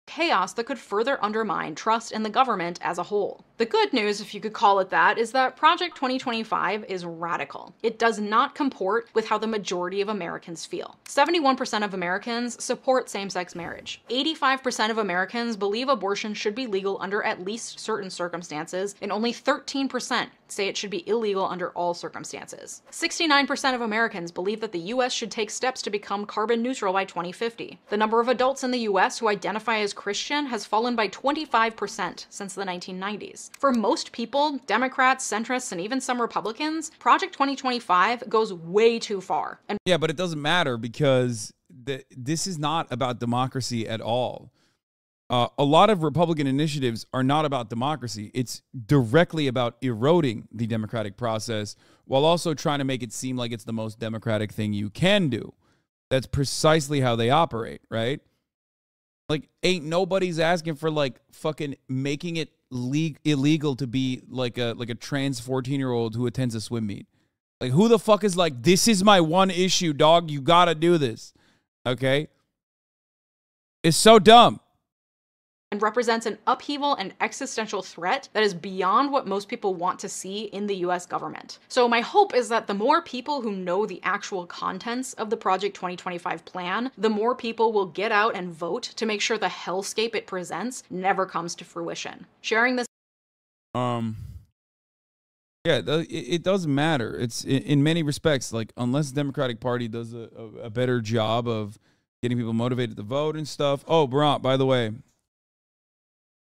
chaos that could further undermine trust in the government as a whole. The good news, if you could call it that, is that Project 2025 is radical. It does not comport with how the majority of Americans feel. 71% of Americans support same-sex marriage. 85% of Americans believe abortion should be legal under at least certain circumstances, and only 13% say it should be illegal under all circumstances. 69% of Americans believe that the US should take steps to become carbon neutral by 2050. The number of adults in the US who identify as Christian has fallen by 25% since the 1990s. For most people, Democrats, centrists, and even some Republicans, Project 2025 goes way too far. And yeah, but it doesn't matter because this is not about democracy at all. A lot of Republican initiatives are not about democracy. It's directly about eroding the democratic process while also trying to make it seem like it's the most democratic thing you can do. That's precisely how they operate, right? Like, ain't nobody's asking for, like, fucking making it illegal to be, like a trans 14-year-old who attends a swim meet. Like, who the fuck is like, this is my one issue, dog. You gotta do this. Okay? It's so dumb. And represents an upheaval and existential threat that is beyond what most people want to see in the US government. So my hope is that the more people who know the actual contents of the Project 2025 plan, the more people will get out and vote to make sure the hellscape it presents never comes to fruition. Sharing this yeah, it doesn't matter. It's in many respects, like, unless the Democratic Party does a better job of getting people motivated to vote and stuff. Oh, Brant, by the way,